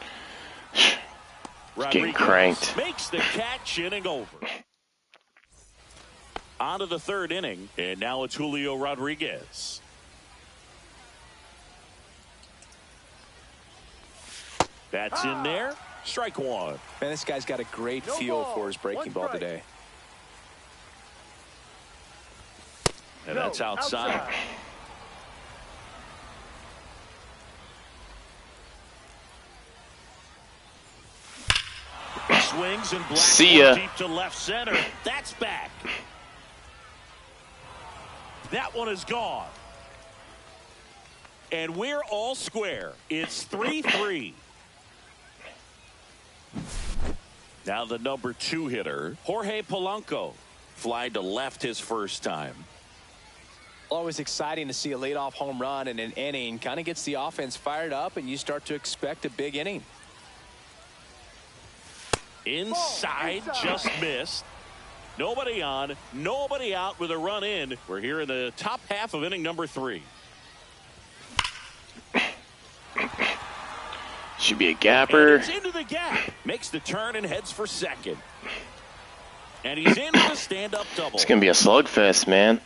Getting cranked. Makes the catch, inning over. On to the third inning, and now it's Julio Rodriguez. That's in there. Strike one. Man, this guy's got a great feel for his breaking ball today. And that's outside. Swings and black. See ya. Deep to left center. That's back. That one is gone. And we're all square. It's 3-3. Now the number 2 hitter, Jorge Polanco, flied to left his first time. Always exciting to see a leadoff home run in an inning. Kind of gets the offense fired up, and you start to expect a big inning. Inside, just missed. Nobody on, nobody out with a run in. We're here in the top half of inning number 3. Should be a gapper. And it's into the gap. Makes the turn and heads for second. And he's in with a stand-up double. It's going to be a slugfest, man.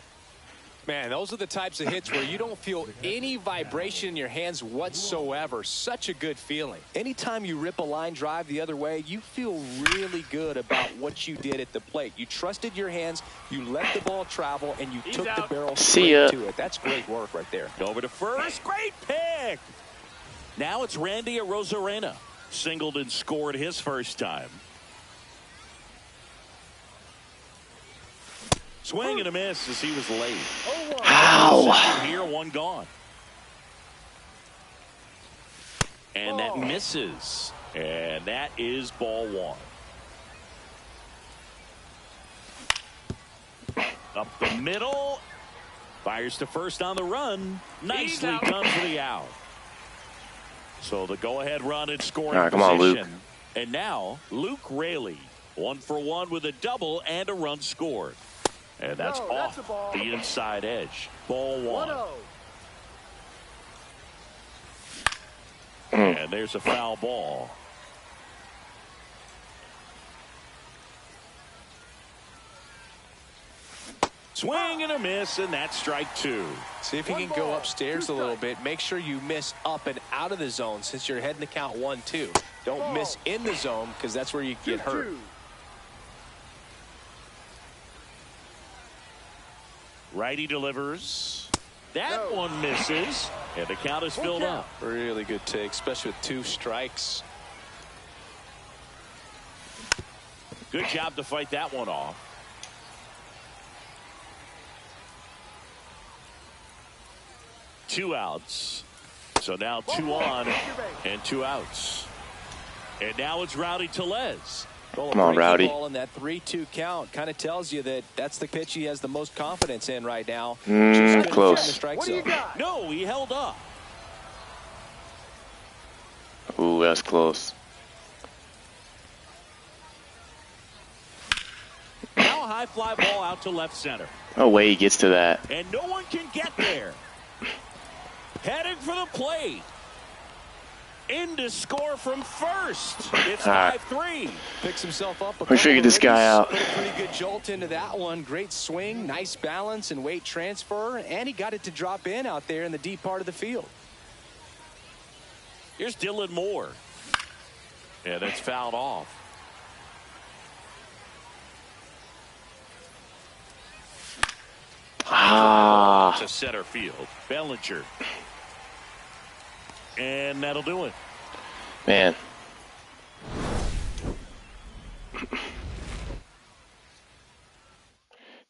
Man, those are the types of hits where you don't feel any vibration in your hands whatsoever. Such a good feeling. Anytime you rip a line drive the other way, you feel really good about what you did at the plate. You trusted your hands, you let the ball travel, and you took the barrel straight to it. That's great work right there. Over to first. Great pick. Now it's Randy Arozarena. Singled and scored his first time. Swing and a miss as he was late. Ow. Here, one gone. And that misses. And that is ball 1. Up the middle. Fires to first on the run. Nicely done for the out. So the go-ahead run and scoring All right, come on, position. Luke. And now Luke Raley 1 for 1 with a double and a run scored. And that's off the inside edge. Ball 1. And there's a foul ball. Swing and a miss, and that's strike 2. See if you can go upstairs a little bit. Make sure you miss up and out of the zone since you're heading to count 1-2. Don't miss in the zone because that's where you get hurt. Righty delivers. That one misses, and the count is filled up. Really good take, especially with 2 strikes. Good job to fight that one off. Two outs. So now 2 on and 2 outs. And now it's Rowdy Tellez. Come on, Rowdy. Ball in that 3-2 count kind of tells you that that's the pitch he has the most confidence in right now. Close. No, he held up. Ooh, that's close. Now a high fly ball out to left center. No way he gets to that. And no one can get there. Heading for the plate. In to score from first. It's 5-3. Picks himself up. We figured this guy out. Put a pretty good jolt into that one. Great swing, nice balance and weight transfer, and he got it to drop in out there in the deep part of the field. Here's Dylan Moore. Yeah, that's fouled off. To center field. Bellinger. And that'll do it. Man.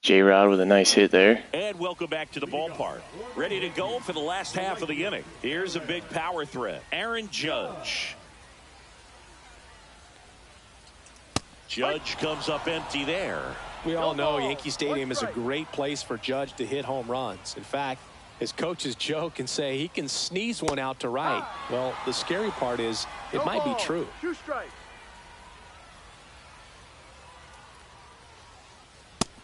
J-Rod with a nice hit there. And welcome back to the ballpark. Ready to go for the last half of the inning. Here's a big power threat. Aaron Judge. Judge comes up empty there. We all know Yankee Stadium is a great place for Judge to hit home runs. In fact, his coaches joke and say he can sneeze one out to right. Well, the scary part is it might be true. 2 strikes.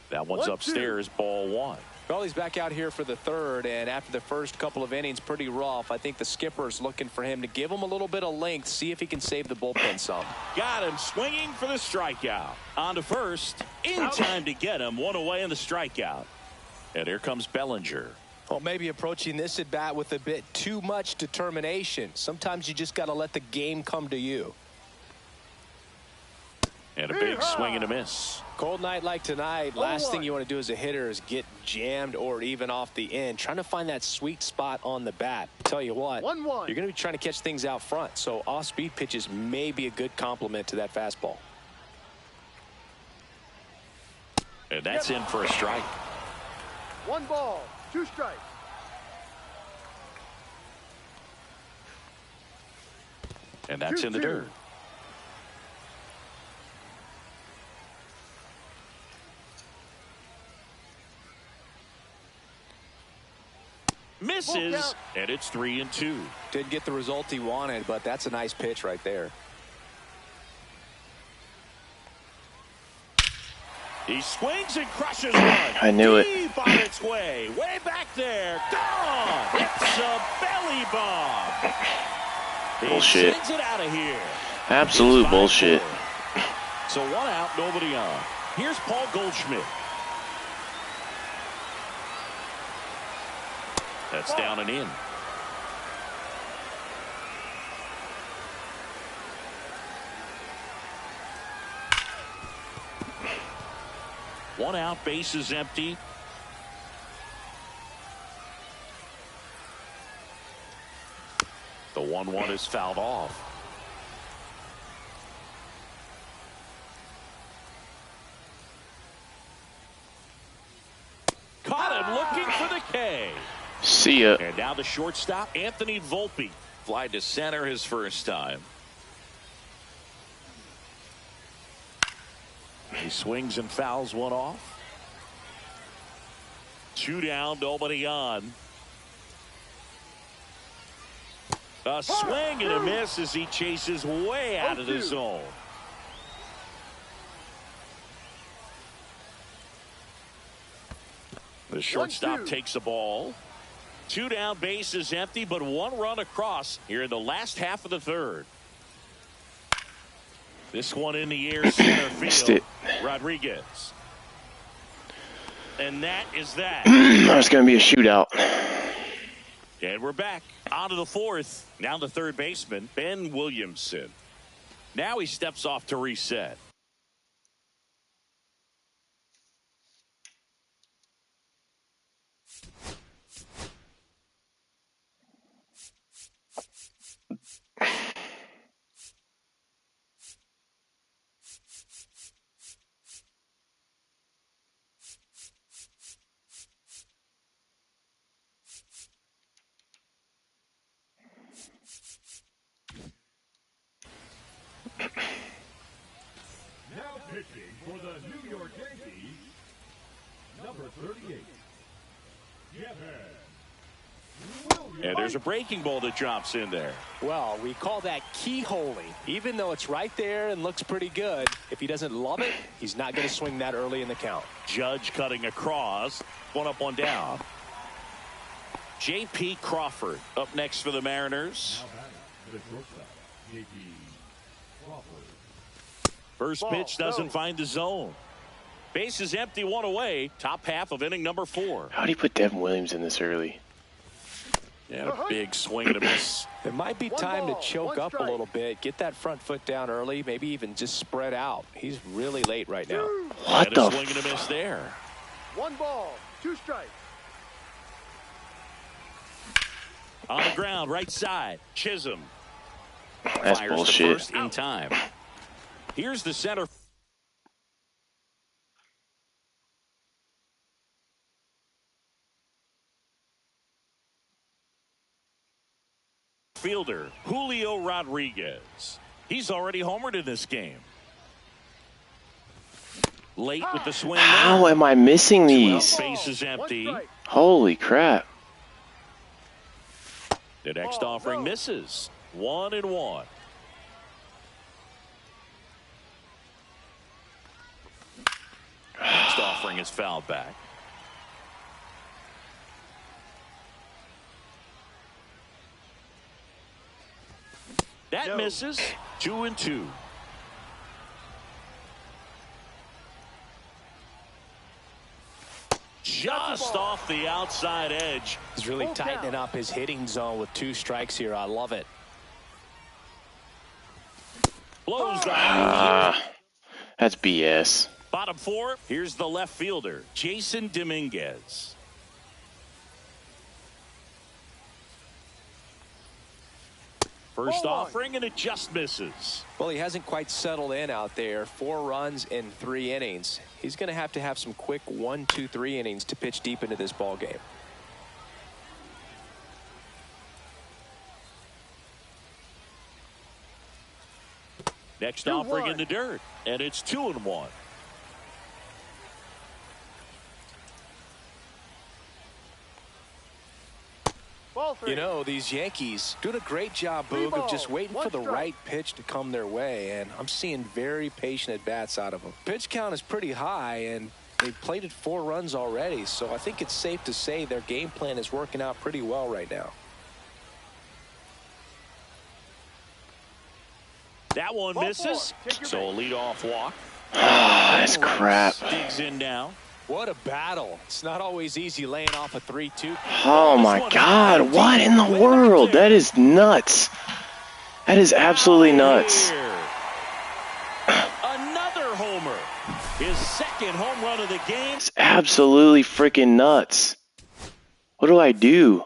That one's upstairs, ball 1. Well, he's back out here for the third, and after the first couple of innings, pretty rough. I think the skipper's looking for him to give him a little bit of length, see if he can save the bullpen some. Got him swinging for the strikeout. On to first, in time to get him. 1 away in the strikeout. And here comes Bellinger. Well, maybe approaching this at bat with a bit too much determination. Sometimes you just got to let the game come to you. And a big swing and a miss. Cold night like tonight, last thing you want to do as a hitter is get jammed or even off the end. Trying to find that sweet spot on the bat. Tell you what, you're going to be trying to catch things out front, so off-speed pitches may be a good complement to that fastball. And that's in for a strike. 1 ball, 2 strikes. And that's in the dirt. Misses, and it's 3-2. Didn't get the result he wanted, but that's a nice pitch right there. He swings and crushes one. I knew it. Deep on its way back there. Gone. It's a belly bomb. Bullshit. He sends it out of here. Absolute bullshit. So 1 out, nobody on. Here's Paul Goldschmidt. That's down and in. One out, base is empty. The 1-1 is fouled off. Caught him looking for the K. See ya. And now the shortstop, Anthony Volpe. Fly to center his first time. He swings and fouls one off. 2 down, nobody on. A swing and a miss as he chases way out of the zone. The shortstop takes the ball. 2 down, bases empty, but 1 run across here in the last half of the third. This one in the air, center field. Rodriguez. And that is that. It's going to be a shootout. And we're back on to the 4th. Now the third baseman, Ben Williamson. Now he steps off to reset. Now pitching for the New York Yankees, number 38, And there's a breaking ball that drops in there. Well, we call that keyholing. Even though it's right there and looks pretty good, if he doesn't love it, he's not going to swing that early in the count. Judge cutting across. 1 up, 1 down. J.P. Crawford up next for the Mariners. First pitch doesn't find the zone. Base is empty, 1 away. Top half of inning number 4. How do you put Devin Williams in this early? Yeah, a big swing and a miss. It might be time to choke up a little bit, get that front foot down early, maybe even just spread out. He's really late right now. What the? Swing and a miss there. 1 ball, 2 strikes. On the ground, right side. Chisholm. That's Fires bullshit. the first in time. Here's the center fielder, Julio Rodriguez. He's already homered in this game. Late with the swing. How am I missing these? Base is empty. Holy crap. The next offering misses. 1-1. Next offering is fouled back. That misses. 2-2. Just off the outside edge. He's really tightening up his hitting zone with 2 strikes here. I love it. Blows the That's BS. bottom 4. Here's the left fielder, Jason Dominguez. First offering, and it just misses. Well, he hasn't quite settled in out there. 4 runs in 3 innings. He's going to have some quick 1, 2, 3 innings to pitch deep into this ball game. Next offering in the dirt, and it's 2-1. You know, these Yankees doing a great job, Boog, of just waiting for the right pitch to come their way, and I'm seeing very patient at-bats out of them. Pitch count is pretty high, and they've plated 4 runs already, so I think it's safe to say their game plan is working out pretty well right now. That one misses, so a leadoff walk. That's crap. Digs in now. What a battle. It's not always easy laying off a 3-2. Oh my God, what in the world? That is nuts. That is absolutely nuts. Another homer. His second home run of the game. It's absolutely freaking nuts. What do I do?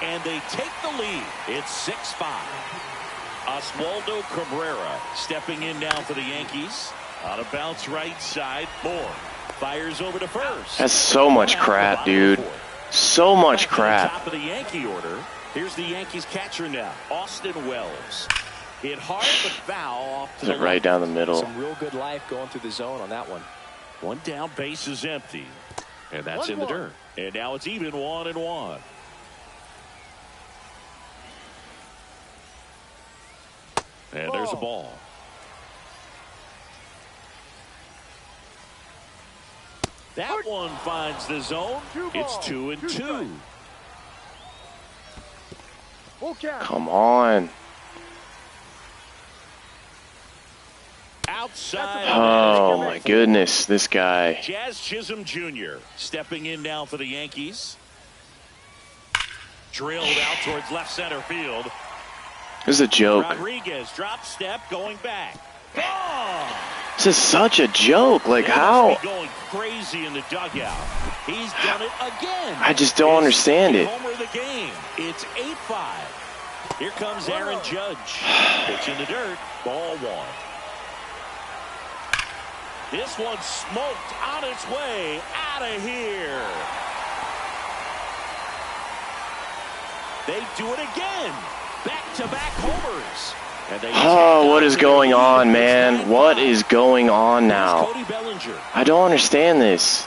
And they take the lead. It's 6-5. Oswaldo Cabrera stepping in now for the Yankees. On a bounce right side. Moore fires over to first. That's so much crap, dude. So much crap. Top of the Yankee order. Here's the Yankees catcher now, Austin Wells. Hit hard but foul off to the right down the middle. Some real good life going through the zone on that one. 1 down, base is empty. And that's in the dirt. And now it's even 1-1. And there's a ball. That one finds the zone. It's 2-2. Come on. Outside. Oh my goodness, this guy. Jazz Chisholm Jr. stepping in now for the Yankees. Drilled out towards left center field. This is a joke. Rodriguez drop step going back. Gone. This is such a joke. Like, how? Going crazy in the dugout. He's done it again. I just don't understand it. Homer of the game. It's 8-5. Here comes Aaron Judge. Pitch in the dirt. Ball one. This one smoked on its way out of here. They do it again. Back-to-back homers. Oh, what is going on, man? What is going on now? I don't understand this.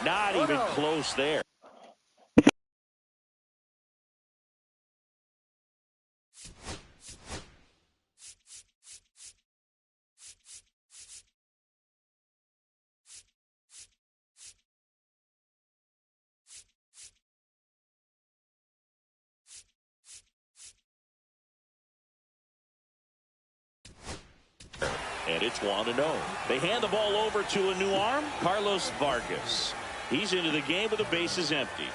Not even close there. And it's 1-0. They hand the ball over to a new arm, Carlos Vargas. He's into the game with the bases empty.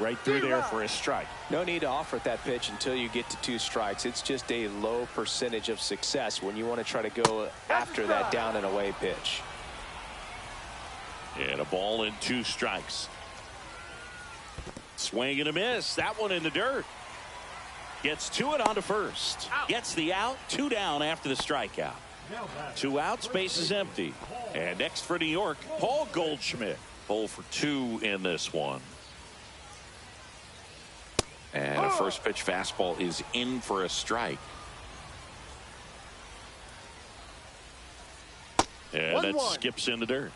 Right through there for a strike. No need to offer that pitch until you get to 2 strikes. It's just a low percentage of success when you want to try to go after that down and away pitch. And a ball and 2 strikes. Swing and a miss. That one in the dirt. Gets to it onto first. Gets the out. 2 down after the strikeout. 2 outs. Base is empty. And next for New York, Paul Goldschmidt. 0 for 2 in this one. And a first pitch fastball is in for a strike. And that skips in the dirt.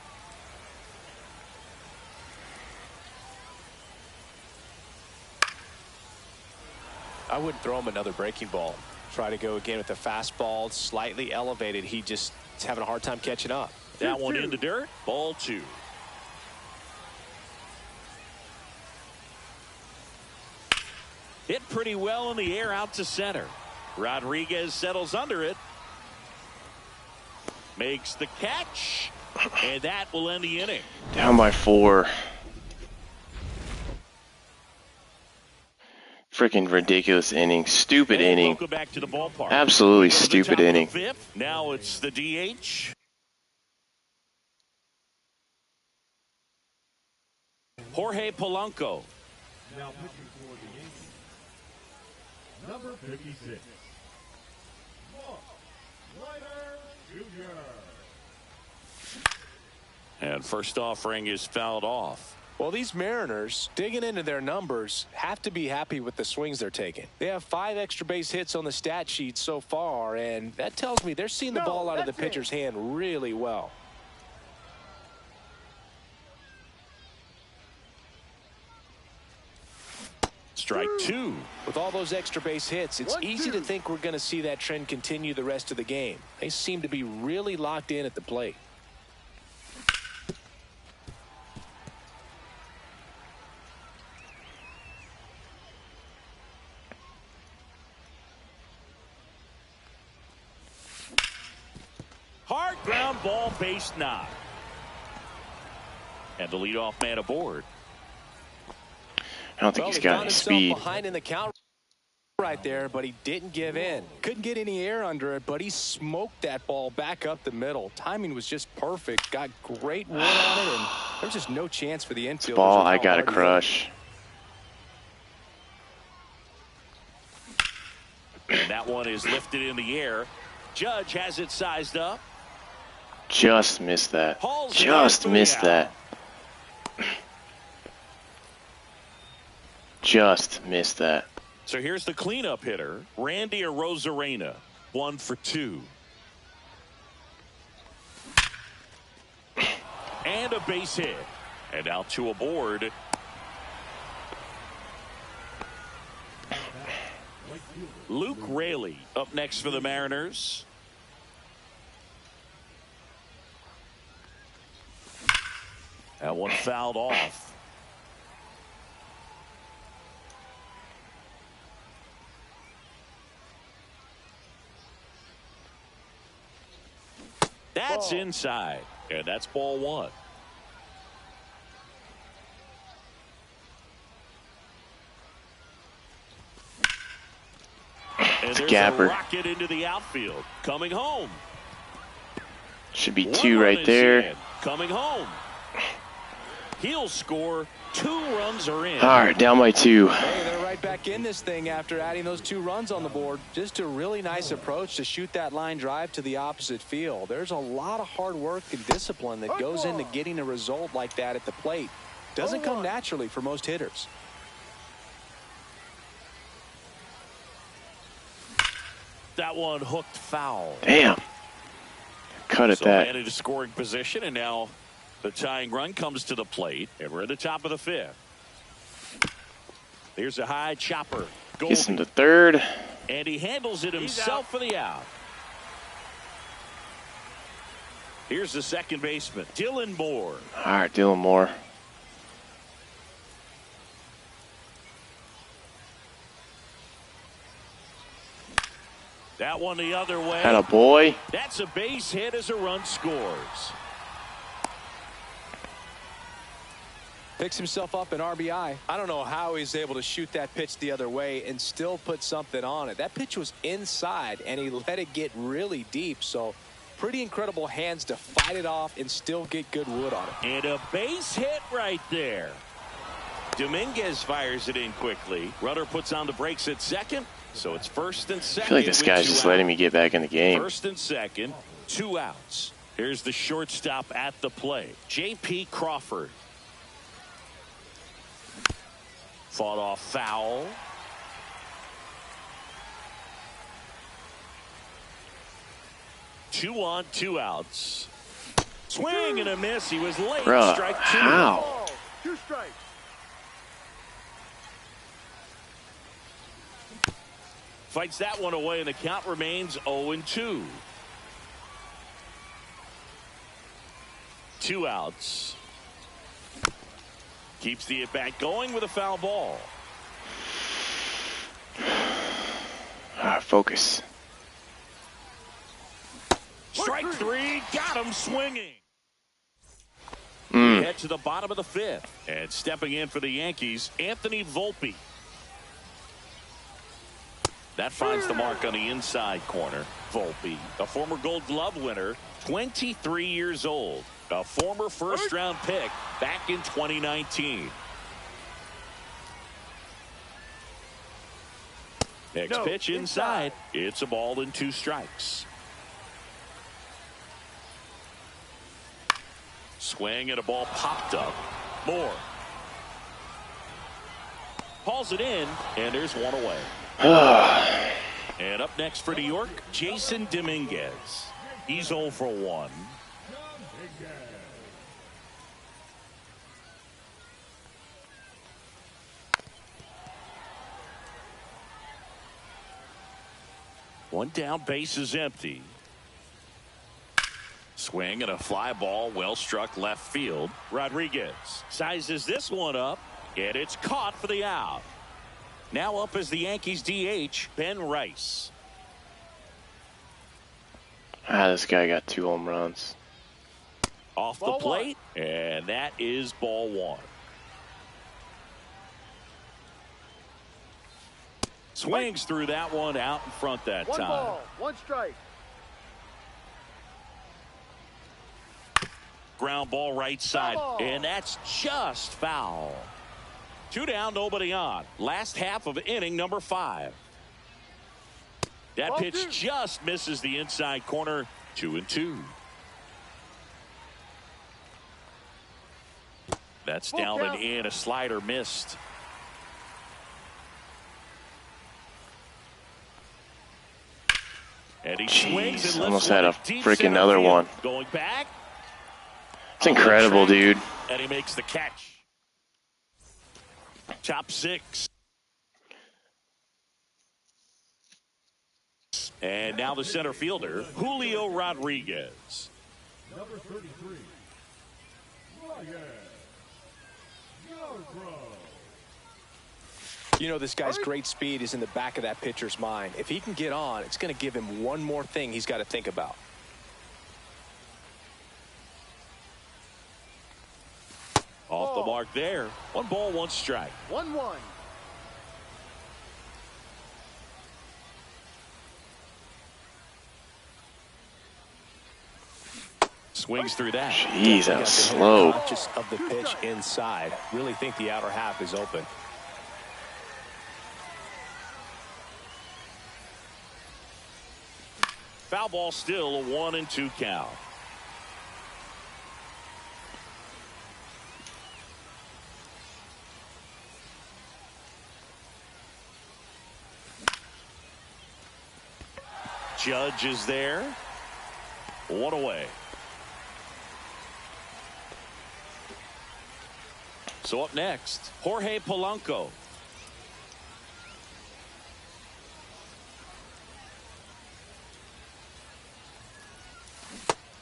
I wouldn't throw him another breaking ball. Try to go again with the fastball, slightly elevated. He just is having a hard time catching up. That one in the dirt. Ball 2. Hit pretty well in the air out to center. Rodriguez settles under it. Makes the catch. And that will end the inning. Down by 4. Freaking ridiculous inning. Stupid inning. Go back to the ballpark. Absolutely stupid inning. Now it's the DH. Jorge Polanco. Now pitching for the Yankees, number 56, Jr. And first offering is fouled off. Well, these Mariners, digging into their numbers, have to be happy with the swings they're taking. They have 5 extra base hits on the stat sheet so far, and that tells me they're seeing the ball out of the pitcher's hand really well. Strike 2. With all those extra base hits, it's easy to think we're going to see that trend continue the rest of the game. They seem to be really locked in at the plate. Hard ground ball, base knock. And the leadoff man aboard. I don't think he's got any speed. Behind in the count right there, but he didn't give in. Couldn't get any air under it, but he smoked that ball back up the middle. Timing was just perfect. Got great wood on it, and there's just no chance for the infield. Ball, I got to crush. And that one is lifted in the air. Judge has it sized up. Just missed that. Just missed that. Just missed that. So here's the cleanup hitter, Randy Arozarena, 1 for 2. And a base hit. And out to aboard. Luke Raley up next for the Mariners. That one fouled off. That's inside, and that's ball one. And there's a rocket into the outfield. Coming home. Should be two right there. Coming home. He'll score. 2 runs are in. All right, down by 2. Hey, they're right back in this thing after adding those 2 runs on the board. Just a really nice approach to shoot that line drive to the opposite field. There's a lot of hard work and discipline that goes into getting a result like that at the plate. Doesn't come naturally for most hitters. That one hooked foul. Damn. Cut at that. Man into scoring position, and now the tying run comes to the plate, and we're at the top of the 5th. There's a high chopper. Gets him to third. And he handles it himself for the out. Here's the second baseman, Dylan Moore. All right, Dylan Moore. That one the other way. Had a boy. That's a base hit as a run scores. Picks himself up an RBI. I don't know how he's able to shoot that pitch the other way and still put something on it. That pitch was inside, and he let it get really deep. So pretty incredible hands to fight it off and still get good wood on it. And a base hit right there. Dominguez fires it in quickly. Runner puts on the brakes at second. So it's first and second. I feel like this guy's just letting me get back in the game. First and second, 2 outs. Here's the shortstop at the plate, J.P. Crawford. Fought off foul. Two on, 2 outs. Swing and a miss. He was late. Bruh, Strike 2. how? 2 strikes. Fights that one away, and the count remains 0-2. 2 outs. Keeps the at-bat going with a foul ball. All right, focus. Strike 3. Got him swinging. We head to the bottom of the 5th. And stepping in for the Yankees, Anthony Volpe. That finds the mark on the inside corner. Volpe, a former Gold Glove winner, 23 years old. A former first-round pick back in 2019. Next pitch inside. It's a ball and 2 strikes. Swing and a ball popped up. Moore. Hauls it in, and there's one away. And up next for New York, Jason Dominguez. He's 0 for 1. One down, base is empty. Swing and a fly ball, well struck left field. Rodriguez sizes this one up, and it's caught for the out. Now up as the Yankees DH, Ben Rice. This guy got 2 home runs. Off the plate, and that is ball 1. Swings through that one out in front that time. 1 ball, 1 strike. Ground ball right side, and that's just foul. 2 down, nobody on. Last half of inning number 5. That pitch just misses the inside corner. 2-2. That's down and in. A slider missed. And he swings and almost had a freaking other field. one. Going back. It's incredible, dude. And he makes the catch. Top 6. And now the center fielder, Julio Rodriguez. Number 33, Ryan Yarbrough. You know, this guy's great speed is in the back of that pitcher's mind. If he can get on, it's going to give him one more thing he's got to think about. Off the mark there. 1 ball, 1 strike. 1-1. Swings through that. Jeez, that was slow. Conscious of the pitch inside. Really think the outer half is open. Foul ball, still a 1-2 count. Judge is there. 1 away. So up next, Jorge Polanco.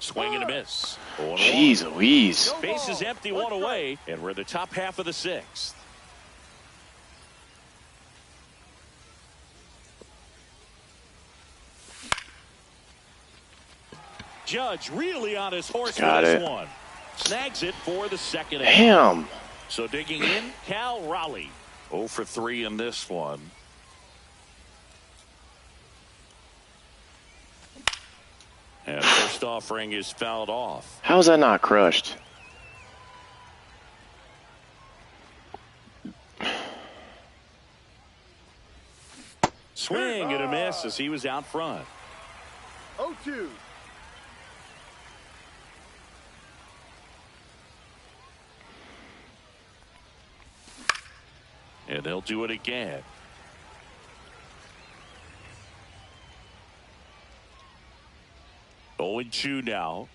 Swing and a miss. 0-1. Jeez Louise. Base is empty, 1 away, and we're in the top half of the 6th. Judge really on his horse for this one. Snags it for the second inning. Damn. So digging in, Cal Raleigh. 0 for 3 in this one. And first offering is fouled off. How is that not crushed? Swing and a miss as he was out front. 0-2. And they'll do it again. Going 2 now.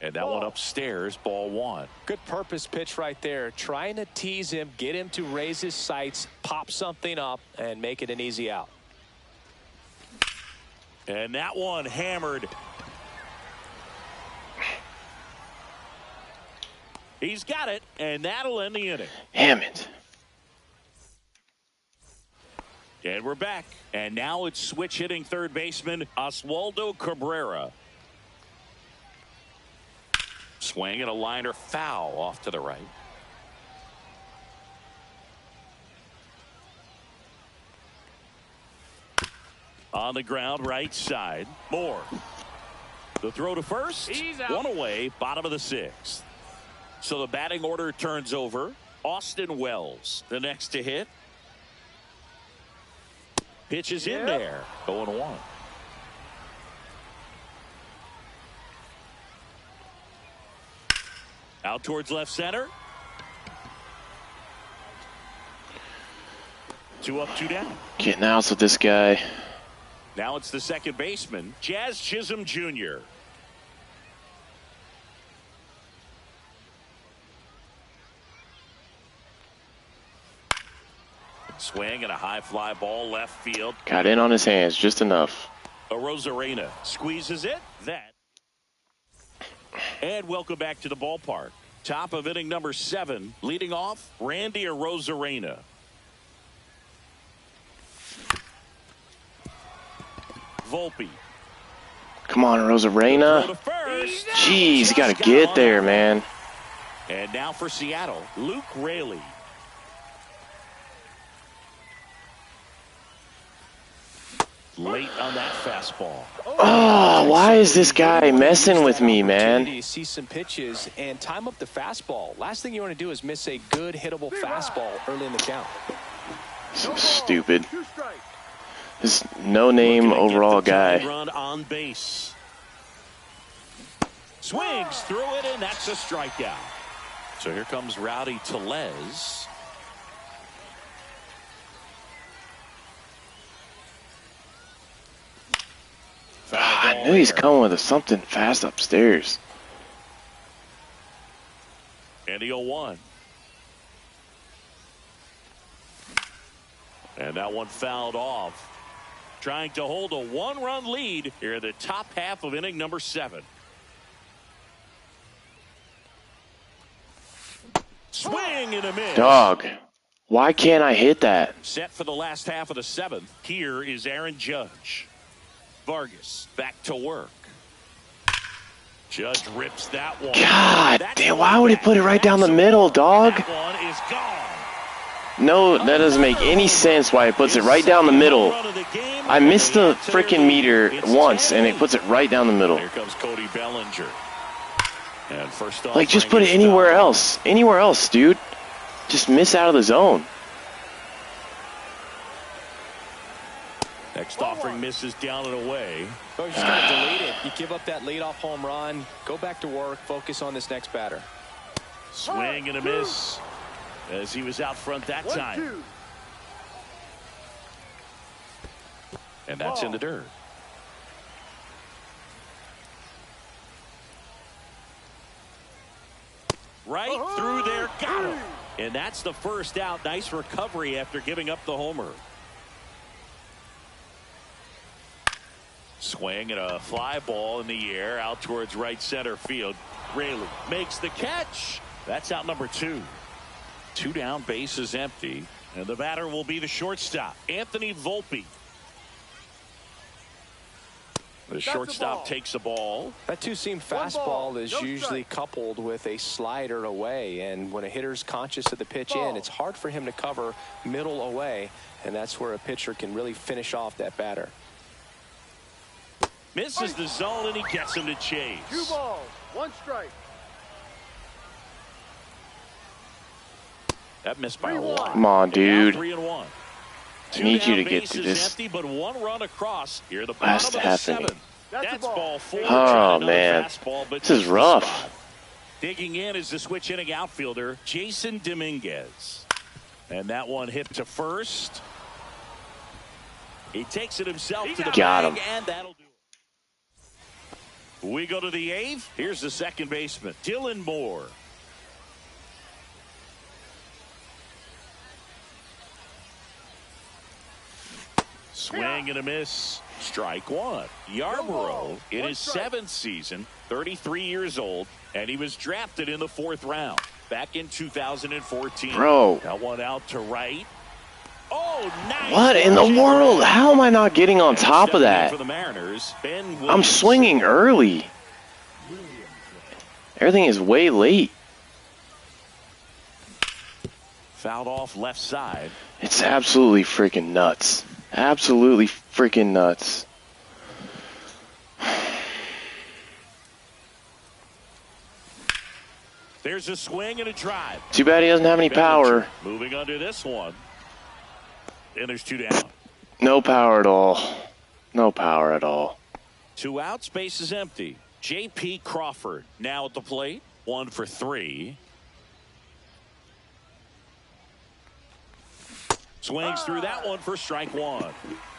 And that one upstairs, ball 1. Good purpose pitch right there. Trying to tease him, get him to raise his sights, pop something up, and make it an easy out. And that one hammered. He's got it, and that'll end the inning. Damn it. And we're back. And now it's switch hitting third baseman Oswaldo Cabrera. Swing and a liner foul off to the right. On the ground, right side. Moore. The throw to first. 1 away, bottom of the 6th. So the batting order turns over. Austin Wells, the next to hit. Pitch is in there. 0-1. Out towards left center. 2 up, 2 down. Getting outs with this guy. Now it's the second baseman, Jazz Chisholm Jr. Swing and a high fly ball left field. Got in on his hands just enough. Arozarena squeezes it. That. And welcome back to the ballpark. Top of inning number 7. Leading off, Randy Arozarena. Volpe. Come on, Rosarena. Jeez, you got to get there, man. And now for Seattle, Luke Raley. Late on that fastball. Oh, why is this guy messing with me, man? You see some pitches and time up the fastball. Last thing you want to do is miss a good hittable fastball early in the count. So stupid. This no-name overall guy. Run on base. Swings through it, and that's a strikeout. So here comes Rowdy Tellez. I knew he's coming with something fast upstairs. And the 0-1. And that one fouled off. Trying to hold a one-run lead here in the top half of inning number 7. Swing and a miss. Dog. Why can't I hit that? Set for the last half of the 7th. Here is Aaron Judge. Vargas back to work. Judge rips that one. God damn, why would he put it right down the middle, dog? That one is gone. No, that doesn't make any sense why it puts it right down the middle. I missed the freaking meter once, and it puts it right down the middle. Here comes Cody Bellinger. And first off, Like, just put it anywhere else. Anywhere else, dude. Just miss out of the zone. Next offering misses down and away. Oh, you just got to delete it. You give up that leadoff home run. Go back to work. Focus on this next batter. Swing and a miss as he was out front that time. And that's in the dirt. Right through there, got him. And that's the first out. Nice recovery after giving up the homer. Swing and a fly ball in the air out towards right center field. Raley makes the catch. That's out number 2. 2 down, base is empty. And the batter will be the shortstop, Anthony Volpe. The shortstop takes the ball. That two-seam fastball is usually coupled with a slider away, and when a hitter's conscious of the pitch in, it's hard for him to cover middle away, and that's where a pitcher can really finish off that batter. Misses the zone, and he gets him to chase. 2 balls, 1 strike. That missed by a lot. Come on, dude. 3-1. I need you to get to this empty, but 1 run across. Here the last bottom of half the inning. 7th. That's ball 4. Oh, man. Fastball, but this is rough. Digging in is the switch inning outfielder, Jason Dominguez. And that one hit to first. He takes it himself to the bag, and that'll do it. We go to the 8th. Here's the second baseman, Dylan Moore. Swing and a miss. Strike 1. Yarborough in his 7th season, 33 years old, and he was drafted in the 4th round back in 2014. Bro. Got one out to right. Oh, nice. What in the world? How am I not getting on top of that? For the Mariners, Ben Williams. I'm swinging early. Everything is way late. Fouled off left side. It's absolutely freaking nuts. Absolutely freaking nuts. There's a swing and a drive. Too bad he doesn't have any power. Moving under this one. And there's 2 down. No power at all. No power at all. 2 out, space is empty. J.P. Crawford now at the plate. 1 for 3. Swings through that one for strike 1.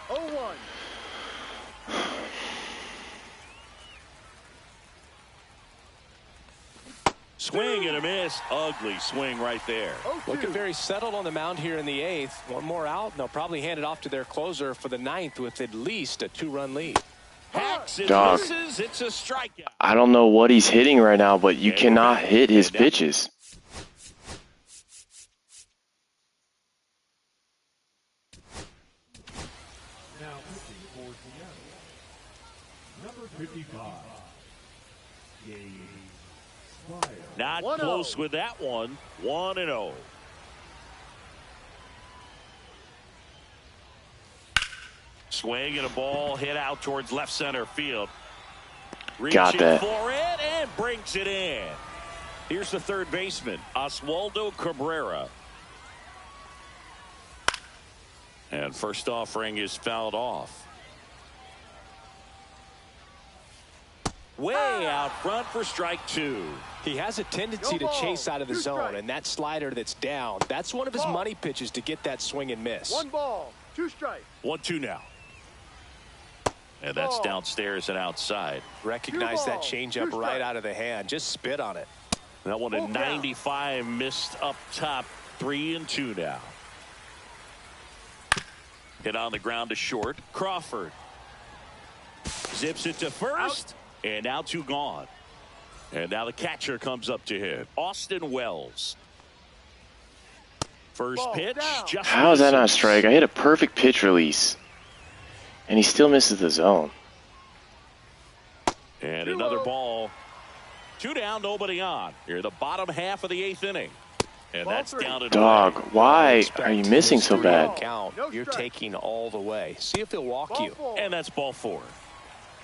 0-1. Swing and a miss. Ugly swing right there. Looking very settled on the mound here in the 8th. 1 more out, and they'll probably hand it off to their closer for the 9th with at least a 2-run lead. Hacks and Dog. misses. It's a strikeout. I don't know what he's hitting right now, but you cannot hit his pitches. Now pitching for Seattle, number 55, Gabe Spire. Not 1-0. close with that one. 1-0. Swing and a ball hit out towards left center field. Got that. For it and brings it in. Here's the third baseman, Oswaldo Cabrera. And first offering is fouled off. Way out front for strike 2. He has a tendency to chase out of the zone, and that slider that's down, that's one of his money pitches to get that swing and miss. 1 ball, 2 strikes. 1-2 now. And that's downstairs and outside. Recognize that changeup right out of the hand. Just spit on it. That one at 95 missed up top. 3-2 now. Hit on the ground to short. Crawford zips it to first, and now 2 gone. And now the catcher comes up to hit. Austin Wells. First pitch. Just How is that not a misses. strike? I hit a perfect pitch release, and he still misses the zone. And another ball. 2 down, nobody on. Here, the bottom half of the 8th inning. And that's down to Dog, why are you missing so bad? Count. You're taking all the way. See if he'll walk you. And that's ball 4.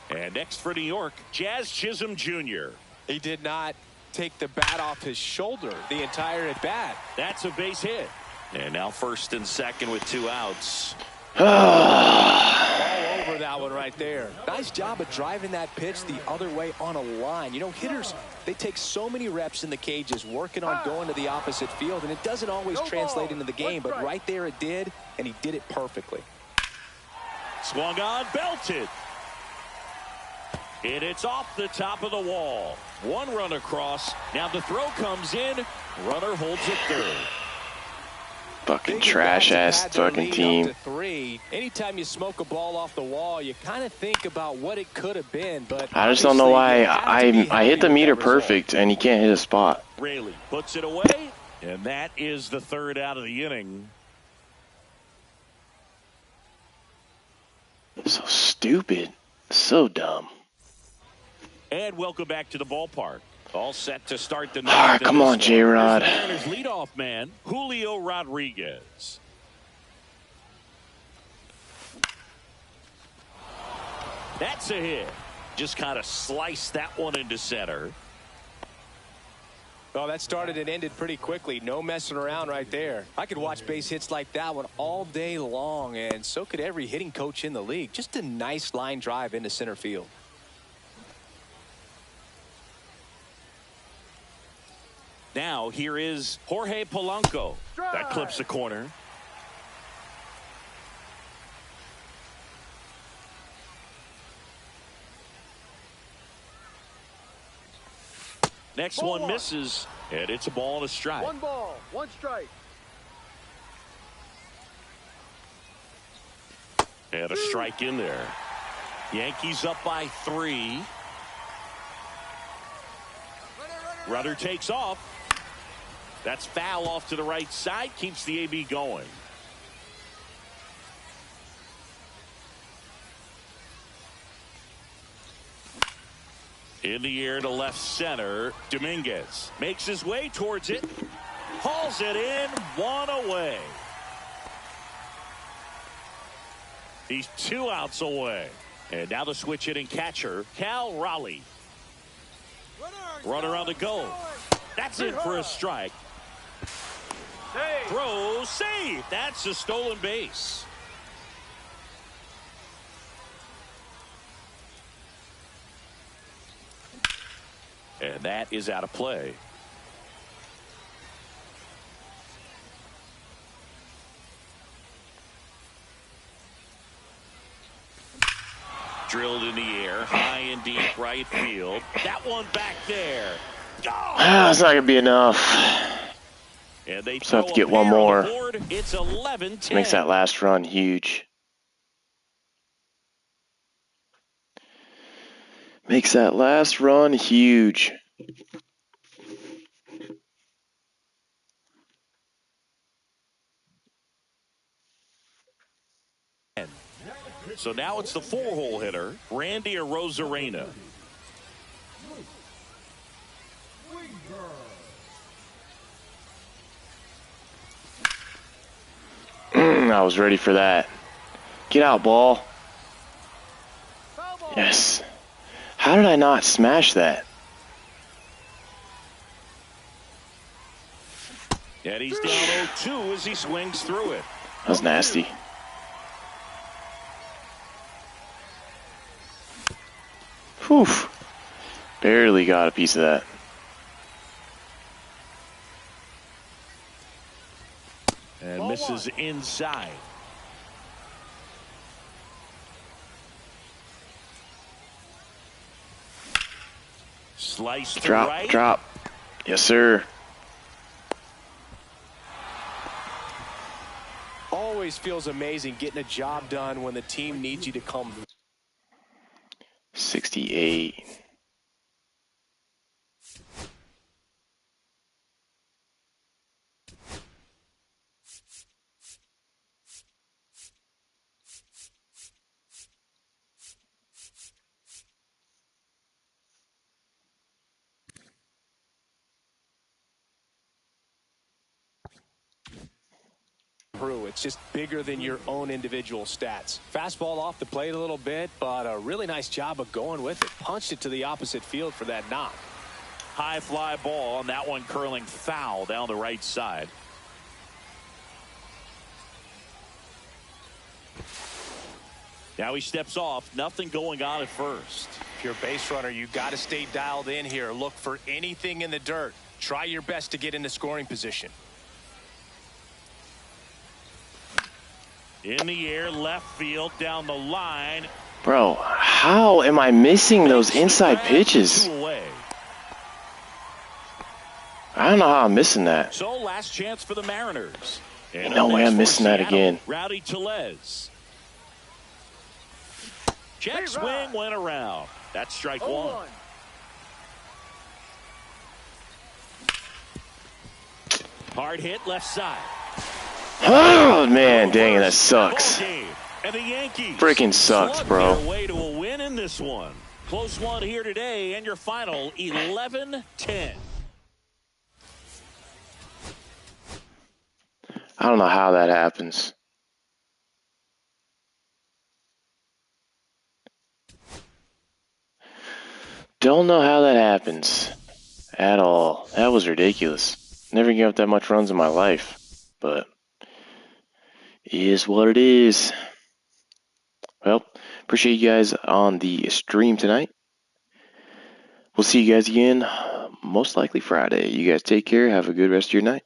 And next for New York, Jazz Chisholm Jr. He did not take the bat off his shoulder the entire at bat. That's a base hit. And now first and second with 2 outs. All over that one right there. Nice job of driving that pitch the other way on a line. You know, hitters, they take so many reps in the cages working on going to the opposite field, and it doesn't always translate into the game, but right there it did, and he did it perfectly. Swung on, belted. And it's off the top of the wall. 1 run across. Now the throw comes in. Runner holds it third. Fucking trash ass fucking team. 3. Anytime you smoke a ball off the wall, you kind of think about what it could have been, but I just don't know why I hit the meter perfect and he can't hit a spot. Raley puts it away, and that is the 3rd out of the inning. So stupid. So dumb. And welcome back to the ballpark. All set to start the Ah, come on, J-Rod. Mariners leadoff man, Julio Rodriguez. That's a hit. Just kind of sliced that one into center. Well, that started and ended pretty quickly. No messing around right there. I could watch base hits like that one all day long, and so could every hitting coach in the league. Just a nice line drive into center field. Now here is Jorge Polanco. That clips the corner. Next one misses, and it's a ball and a strike. 1 ball, 1 strike. And a strike in there. Yankees up by 3. Runner takes off. That's foul off to the right side. Keeps the AB going. In the air to left center. Dominguez makes his way towards it. Hauls it in. 1 away. He's 2 outs away. And now the switch hitting catcher, Cal Raleigh. Runner on the go. That's in for a strike. Throw, save. That's a stolen base. And that is out of play. Drilled in the air, high and deep right field. That one back there. That's not gonna be enough. And they So I have to get one more. It's 11-10. This makes that last run huge. Makes that last run huge. So now it's the 4-hole hitter, Randy Arozarena. I was ready for that. Get out, ball. Yes. How did I not smash that? And he's down 0-2 as he swings through it. That was nasty. Whew. Barely got a piece of that. And misses inside. Slice to Drop, right. drop. Yes, sir. Always always feels amazing getting a job done when the team needs you to come. 68. It's just bigger than your own individual stats. Fastball off the plate a little bit, but a really nice job of going with it. Punched it to the opposite field for that knock. High fly ball, and that one curling foul down the right side. Now he steps off. Nothing going on at first. If you're a base runner, you got to stay dialed in here. Look for anything in the dirt. Try your best to get into scoring position. In the air, left field, down the line. Bro, how am I missing those inside pitches? I don't know how I'm missing that. So last chance for the Mariners. And no way I'm missing that again. Rowdy Tellez. Check swing went around. That's strike one. Hard hit left side. Oh man, dang it, that sucks. And the Yankees freaking sucks, bro. Their way to a win in this one. Close one here today, and your final 11-10. I don't know how that happens. Don't know how that happens at all. That was ridiculous. Never gave up that much runs in my life, but it is what it is. Well, appreciate you guys on the stream tonight. We'll see you guys again most likely Friday. You guys take care. Have a good rest of your night.